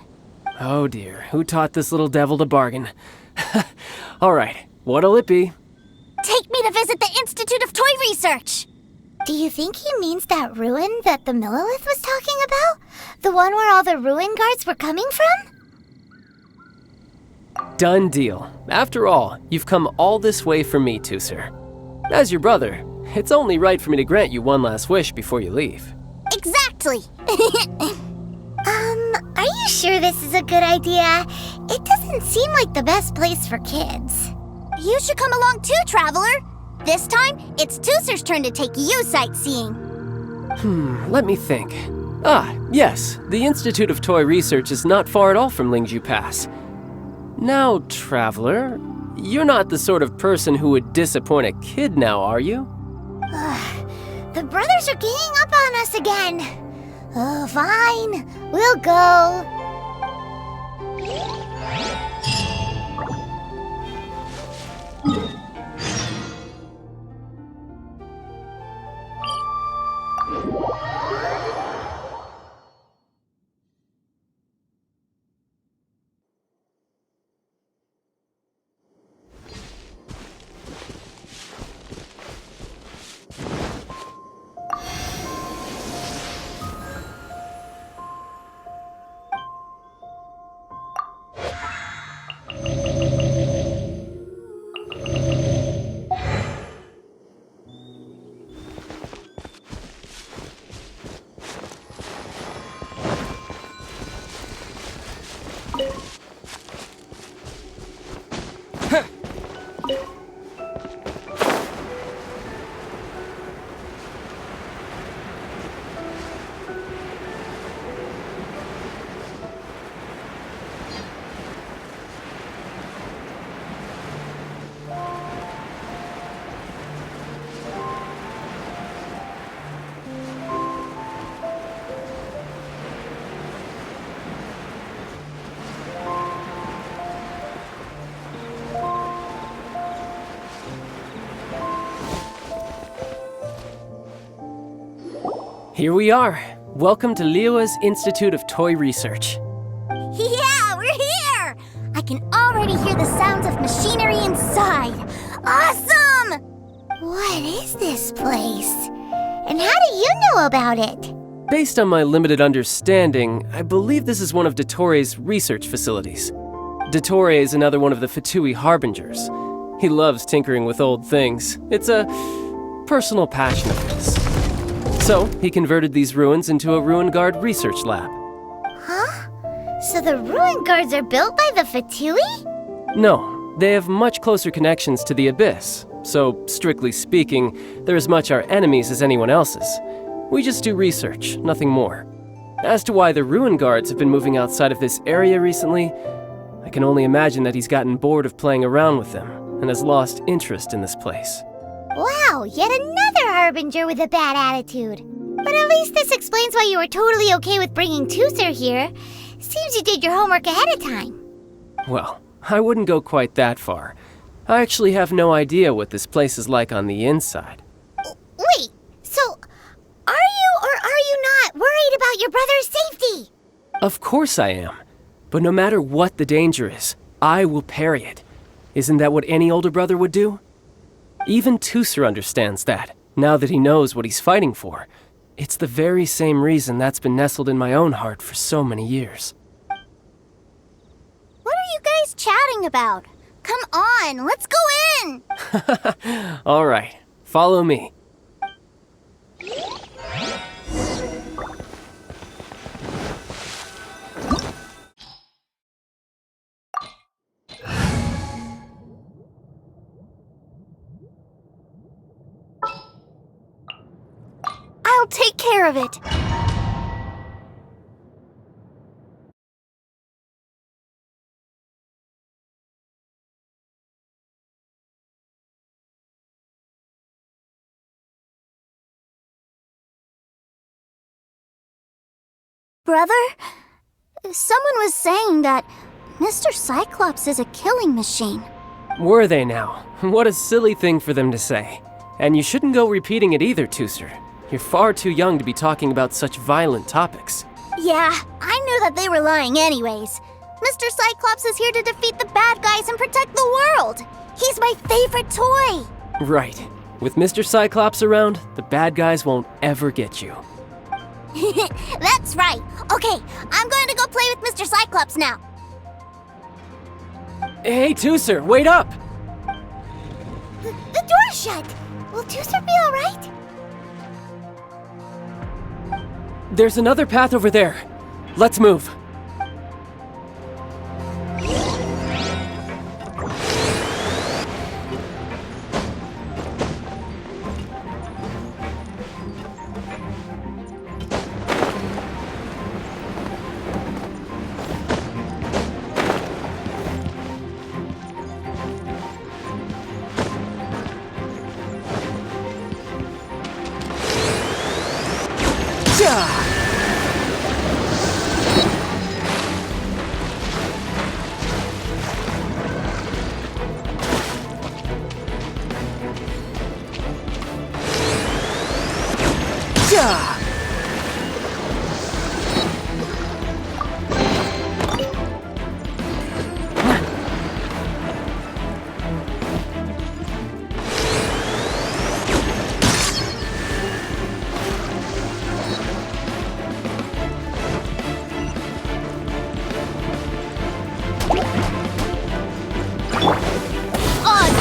Oh dear, who taught this little devil to bargain? All right, what'll it be? Take me to visit the Institute of Toy Research. Do you think he means that ruin that the Millilith was talking about? The one where all the ruin guards were coming from? Done deal. After all, you've come all this way for me, Teucer. As your brother, it's only right for me to grant you one last wish before you leave. Exactly! Are you sure this is a good idea? It doesn't seem like the best place for kids. You should come along too, Traveler! This time, it's Teucer's turn to take you sightseeing. Let me think. Ah, yes, the Institute of Toy Research is not far at all from Lingju Pass. Now, Traveler, you're not the sort of person who would disappoint a kid now, are you? The brothers are ganging up on us again. Oh, fine. We'll go. Here we are. Welcome to Liyue's Institute of Toy Research. Yeah, we're here! I can already hear the sounds of machinery inside. Awesome! What is this place? And how do you know about it? Based on my limited understanding, I believe this is one of Dottoro's research facilities. Dottore is another one of the Fatui Harbingers. He loves tinkering with old things. It's a personal passion of his. So, he converted these ruins into a Ruin Guard research lab. Huh? So the Ruin Guards are built by the Fatui? No, they have much closer connections to the Abyss. So, strictly speaking, they're as much our enemies as anyone else's. We just do research, nothing more. As to why the Ruin Guards have been moving outside of this area recently, I can only imagine that he's gotten bored of playing around with them and has lost interest in this place. Wow, yet another Harbinger with a bad attitude. But at least this explains why you were totally okay with bringing Teucer here. Seems you did your homework ahead of time. Well, I wouldn't go quite that far. I actually have no idea what this place is like on the inside. Wait, so are you or are you not worried about your brother's safety? Of course I am. But no matter what the danger is, I will parry it. Isn't that what any older brother would do? Even Teucer understands that, now that he knows what he's fighting for. It's the very same reason that's been nestled in my own heart for so many years. What are you guys chatting about? Come on, let's go in! All right, follow me. I'll take care of it. Brother, someone was saying that Mr. Cyclops is a killing machine. Were they now? What a silly thing for them to say. And you shouldn't go repeating it either, Teucer. You're far too young to be talking about such violent topics. Yeah, I knew that they were lying anyways. Mr. Cyclops is here to defeat the bad guys and protect the world. He's my favorite toy. Right. With Mr. Cyclops around, the bad guys won't ever get you. That's right. Okay, I'm going to go play with Mr. Cyclops now. Hey, Teucer, wait up! The door's shut. Will Teucer be alright? There's another path over there. Let's move.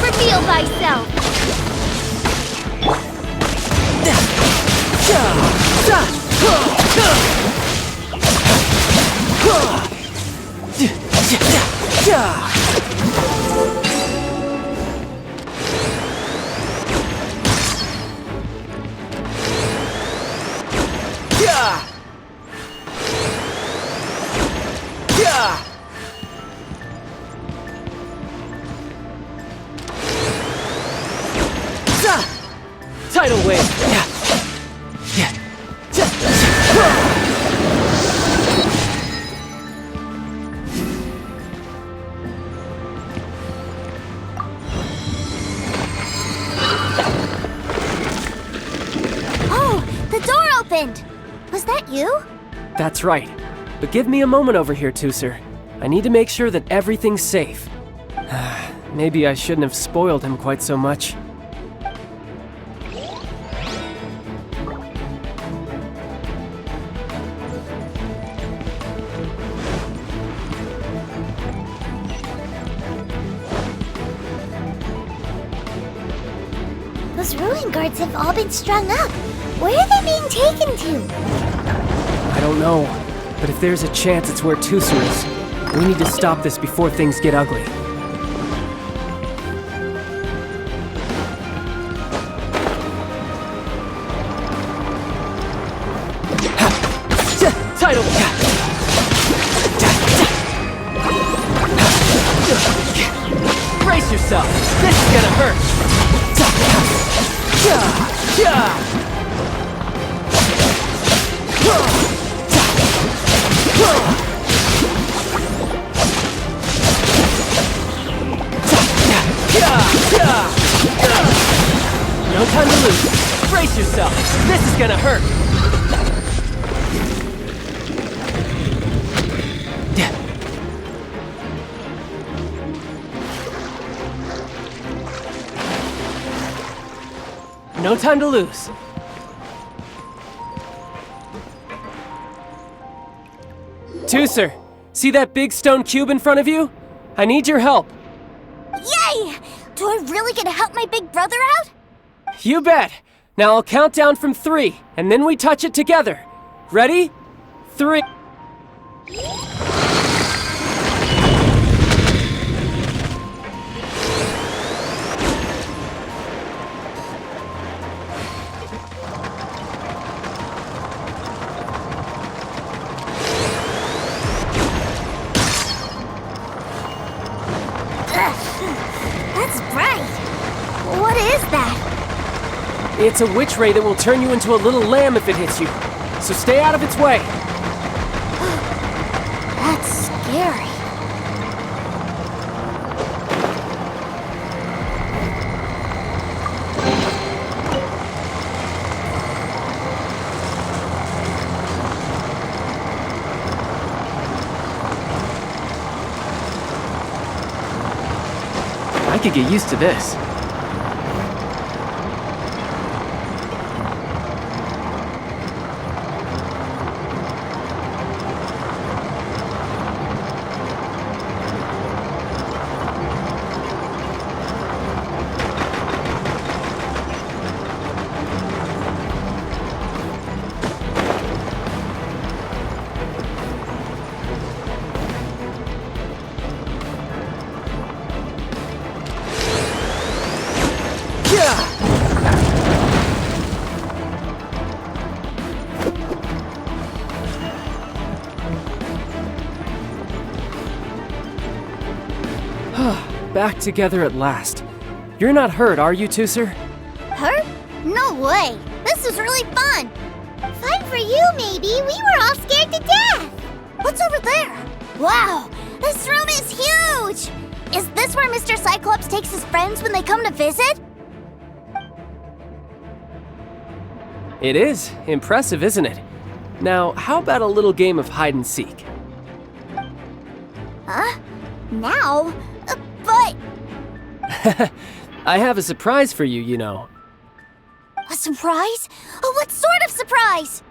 Reveal thyself! Tidal wave! Oh, the door opened! Was that you? That's right. But give me a moment over here, Teucer. I need to make sure that everything's safe. Maybe I shouldn't have spoiled him quite so much. Those ruin guards have all been strung up. Where are they being taken to? I don't know, but if there's a chance it's where Teucer is, we need to stop this before things get ugly. Tidal! Brace yourself! This is gonna hurt! No time to lose! Brace yourself! This is gonna hurt! No time to lose. Teucer, see that big stone cube in front of you? I need your help. Yay! Do I really get to help my big brother out? You bet. Now I'll count down from 3, and then we touch it together. Ready? 3. That's bright. What is that? It's a witch ray that will turn you into a little lamb if it hits you. So stay out of its way. That's scary. I could get used to this. Back together at last. You're not hurt, are you, Teucer? Hurt? No way. This is really fun. Fun for you, maybe. We were all scared to death. What's over there? Wow, this room is huge. Is this where Mr. Cyclops takes his friends when they come to visit? It is. Impressive, isn't it? Now, how about a little game of hide and seek? Huh? Now? But... I have a surprise for you, you know. A surprise? Oh, what sort of surprise?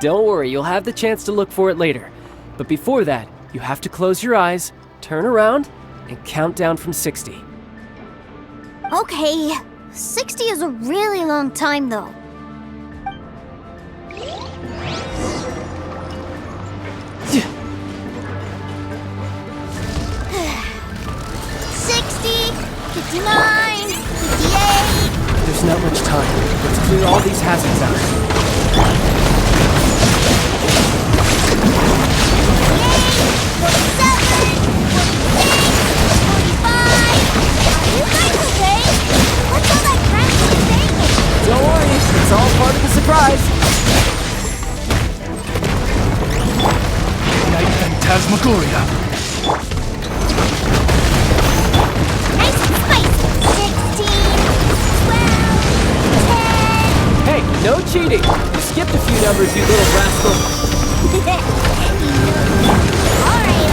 Don't worry, you'll have the chance to look for it later. But before that, you have to close your eyes, turn around, and count down from 60. Okay, 60 is a really long time, though. 59, 58. There's not much time. Let's clear all these hazards out. 47, 46, 45. Are you guys okay? What's all that crashing and banging? Don't worry, it's all part of the surprise. Night Phantasmagoria. Nice and spicy. 16, 12, 10. Hey, no cheating. You skipped a few numbers, you little rascal. Alright.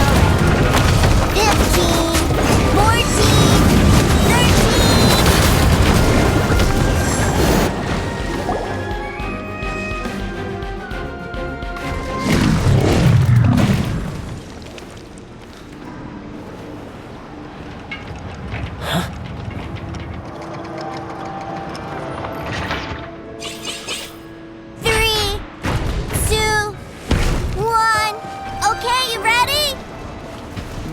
15, 14, 13. Okay, you ready?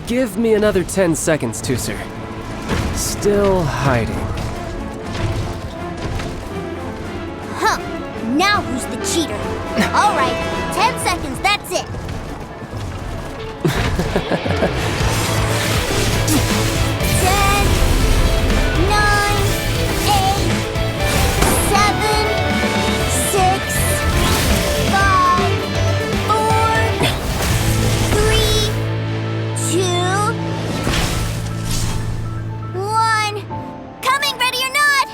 Give me another 10 seconds, Teucer. Still hiding. Huh. Now who's the cheater? Alright, 10 seconds, that's it. 10, 9, 8, 7, 6, 5, 4, 3, 2, 1. Coming, ready or not?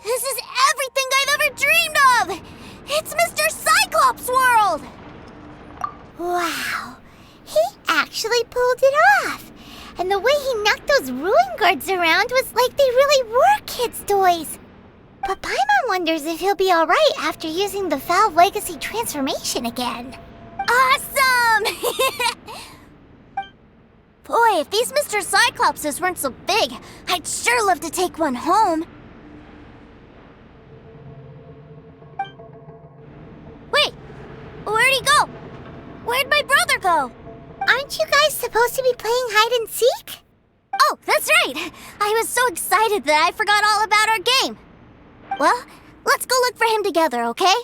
This is everything I've ever dreamed of! It's Mr. Cyclops' world! Wow. He actually pulled it off. And the way he knocked those ruin guards around was like they really were kids' toys. But Paimon wonders if he'll be alright after using the Valve Legacy transformation again. Awesome! Boy, if these Mr. Cyclopses weren't so big, I'd sure love to take one home. Wait, where'd he go? Where'd my brother go? Aren't you guys supposed to be playing hide and seek? Oh, that's right! I was so excited that I forgot all about our game. Well, let's go look for him together, okay?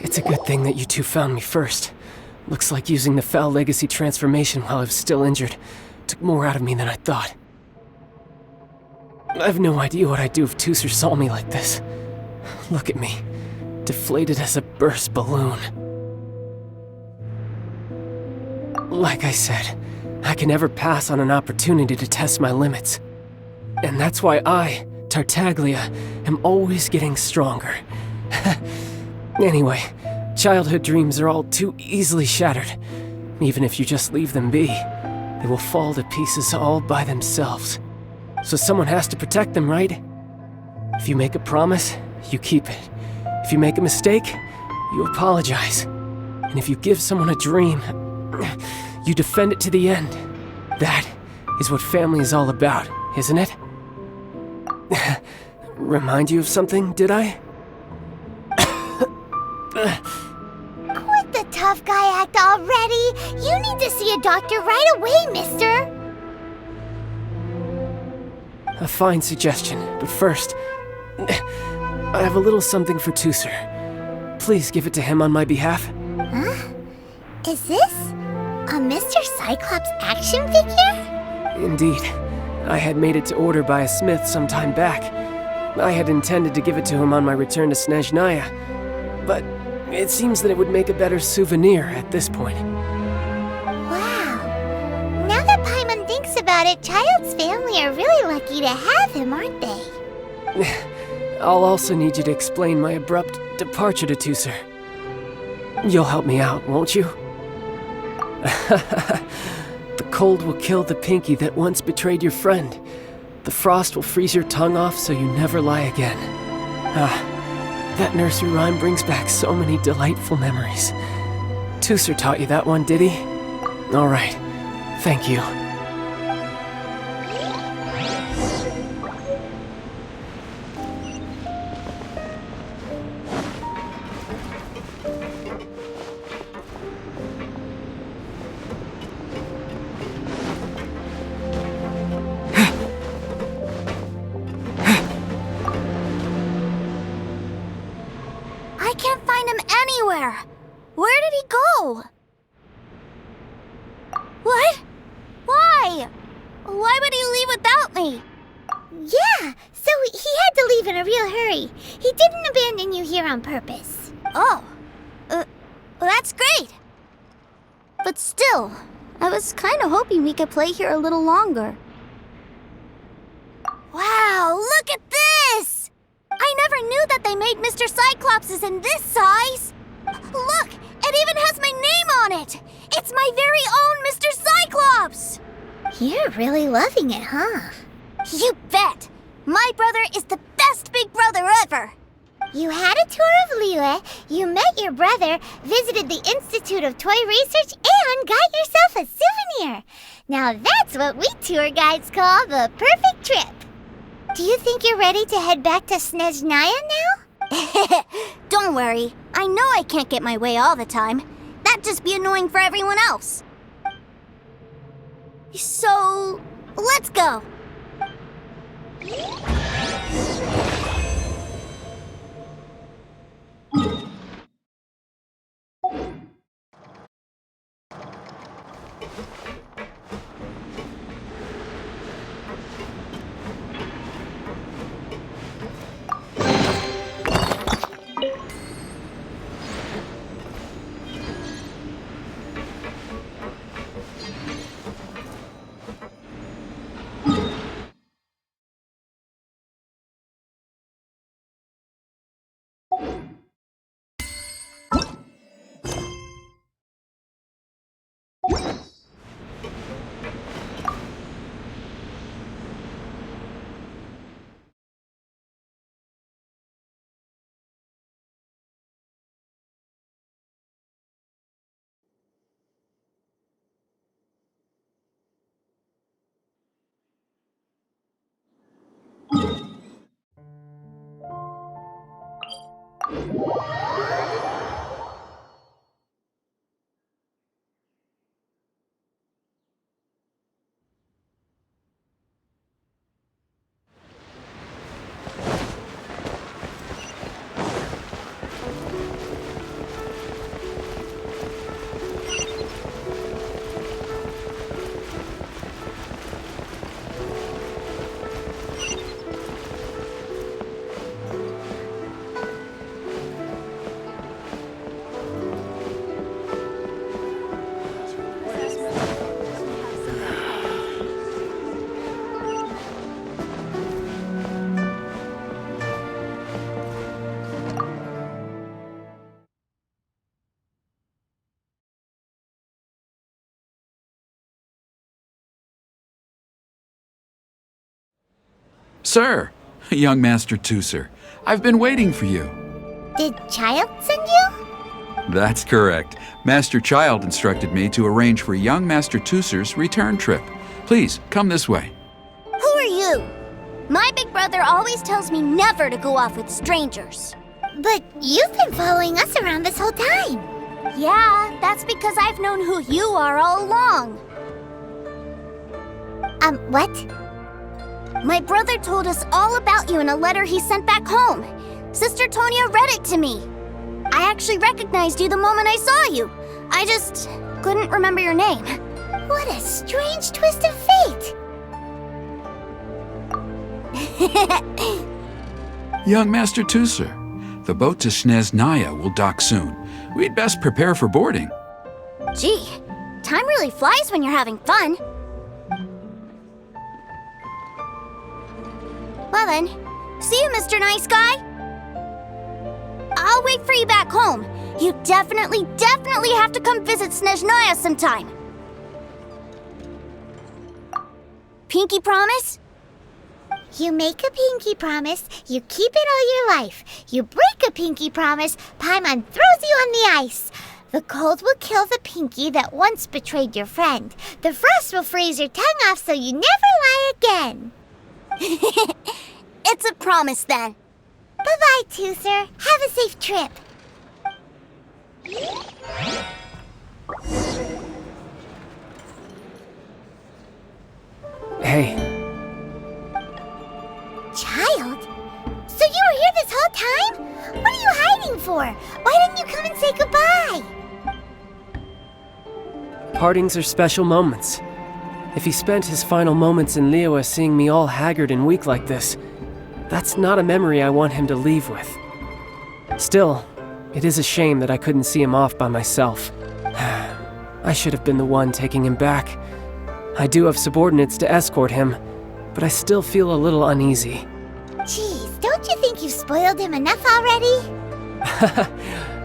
It's a good thing that you two found me first. Looks like using the Foul Legacy transformation while I was still injured took more out of me than I thought. I have no idea what I'd do if Teucer saw me like this. Look at me, deflated as a burst balloon. Like I said, I can never pass on an opportunity to test my limits. And that's why I, Tartaglia, am always getting stronger. Anyway, childhood dreams are all too easily shattered. Even if you just leave them be, they will fall to pieces all by themselves. So someone has to protect them, right? If you make a promise, you keep it. If you make a mistake, you apologize. And if you give someone a dream, You defend it to the end. That is what family is all about, isn't it? Remind you of something, did I? Quit the tough guy act already! You need to see a doctor right away, mister! A fine suggestion, but first, I have a little something for Teucer. Please give it to him on my behalf. Huh? Is this a Mr. Cyclops action figure? Indeed. I had made it to order by a smith some time back. I had intended to give it to him on my return to Snezhnaya, but it seems that it would make a better souvenir at this point. Wow. Now that Paimon thinks about it, Childe's family are really lucky to have him, aren't they? I'll also need you to explain my abrupt departure to Teucer. You'll help me out, won't you? The cold will kill the pinky that once betrayed your friend. The frost will freeze your tongue off so you never lie again. That nursery rhyme brings back so many delightful memories. Teucer taught you that one, did he? All right. Thank you. I can't find him anywhere. Where did he go? What? Why? Why would he leave without me? Yeah, so he had to leave in a real hurry. He didn't abandon you here on purpose. Oh, that's great. But still, I was kind of hoping we could play here a little longer. Wow, look at this! I never knew that they made Mr. Cyclopses in this size. Look, it even has my name on it. It's my very own Mr. Cyclops. You're really loving it, huh? You bet. My brother is the best big brother ever. You had a tour of Liyue, you met your brother, visited the Institute of Toy Research, and got yourself a souvenir. Now that's what we tour guides call the perfect trip. Do you think you're ready to head back to Snezhnaya now? Don't worry. I know I can't get my way all the time. That'd just be annoying for everyone else. So, let's go. Sir, young Master Teucer, I've been waiting for you. Did Childe send you? That's correct. Master Childe instructed me to arrange for young Master Teucer's return trip. Please, come this way. Who are you? My big brother always tells me never to go off with strangers. But you've been following us around this whole time. Yeah, that's because I've known who you are all along. What? My brother told us all about you in a letter he sent back home. Sister Tonia read it to me. I actually recognized you the moment I saw you. I just couldn't remember your name. What a strange twist of fate! Young Master Teucer, the boat to Snezhnaya will dock soon. We'd best prepare for boarding. Gee, time really flies when you're having fun. Well then, see you, Mr. Nice Guy. I'll wait for you back home. You definitely have to come visit Snezhnaya sometime. Pinky promise? You make a pinky promise, you keep it all your life. You break a pinky promise, Paimon throws you on the ice. The cold will kill the pinky that once betrayed your friend. The frost will freeze your tongue off so you never lie again. It's a promise then. Bye-bye, Teucer. Have a safe trip. Hey. Childe? So you were here this whole time? What are you hiding for? Why didn't you come and say goodbye? Partings are special moments. If he spent his final moments in Liyue seeing me all haggard and weak like this, that's not a memory I want him to leave with. Still, it is a shame that I couldn't see him off by myself. I should have been the one taking him back. I do have subordinates to escort him, but I still feel a little uneasy. Jeez, don't you think you've spoiled him enough already?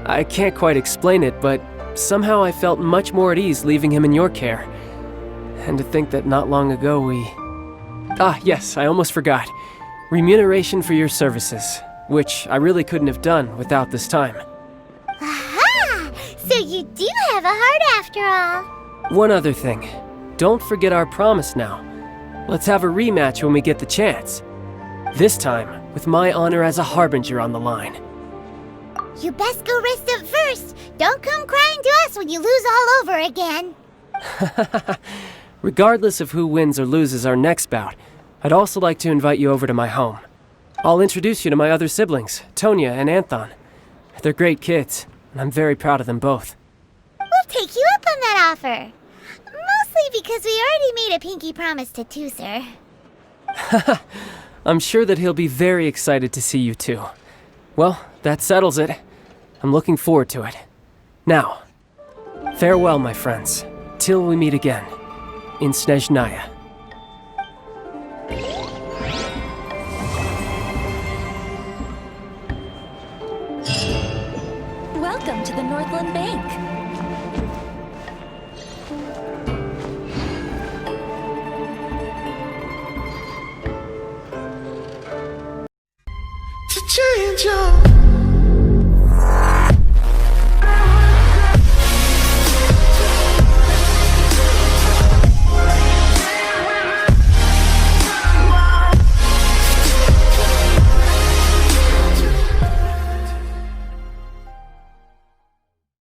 I can't quite explain it, but somehow I felt much more at ease leaving him in your care. And to think that not long ago we... Ah, yes, I almost forgot. Remuneration for your services, which I really couldn't have done without this time. Aha! So you do have a heart after all. One other thing. Don't forget our promise now. Let's have a rematch when we get the chance. This time, with my honor as a harbinger on the line. You best go rest up first. Don't come crying to us when you lose all over again. Regardless of who wins or loses our next bout, I'd also like to invite you over to my home. I'll introduce you to my other siblings, Tonia and Anthon. They're great kids, and I'm very proud of them both. We'll take you up on that offer. Mostly because we already made a pinky promise to Teucer. I'm sure that he'll be very excited to see you too. Well, that settles it. I'm looking forward to it. Now, farewell, my friends, till we meet again, in Snezhnaya. Welcome to the Northland Bank. To change your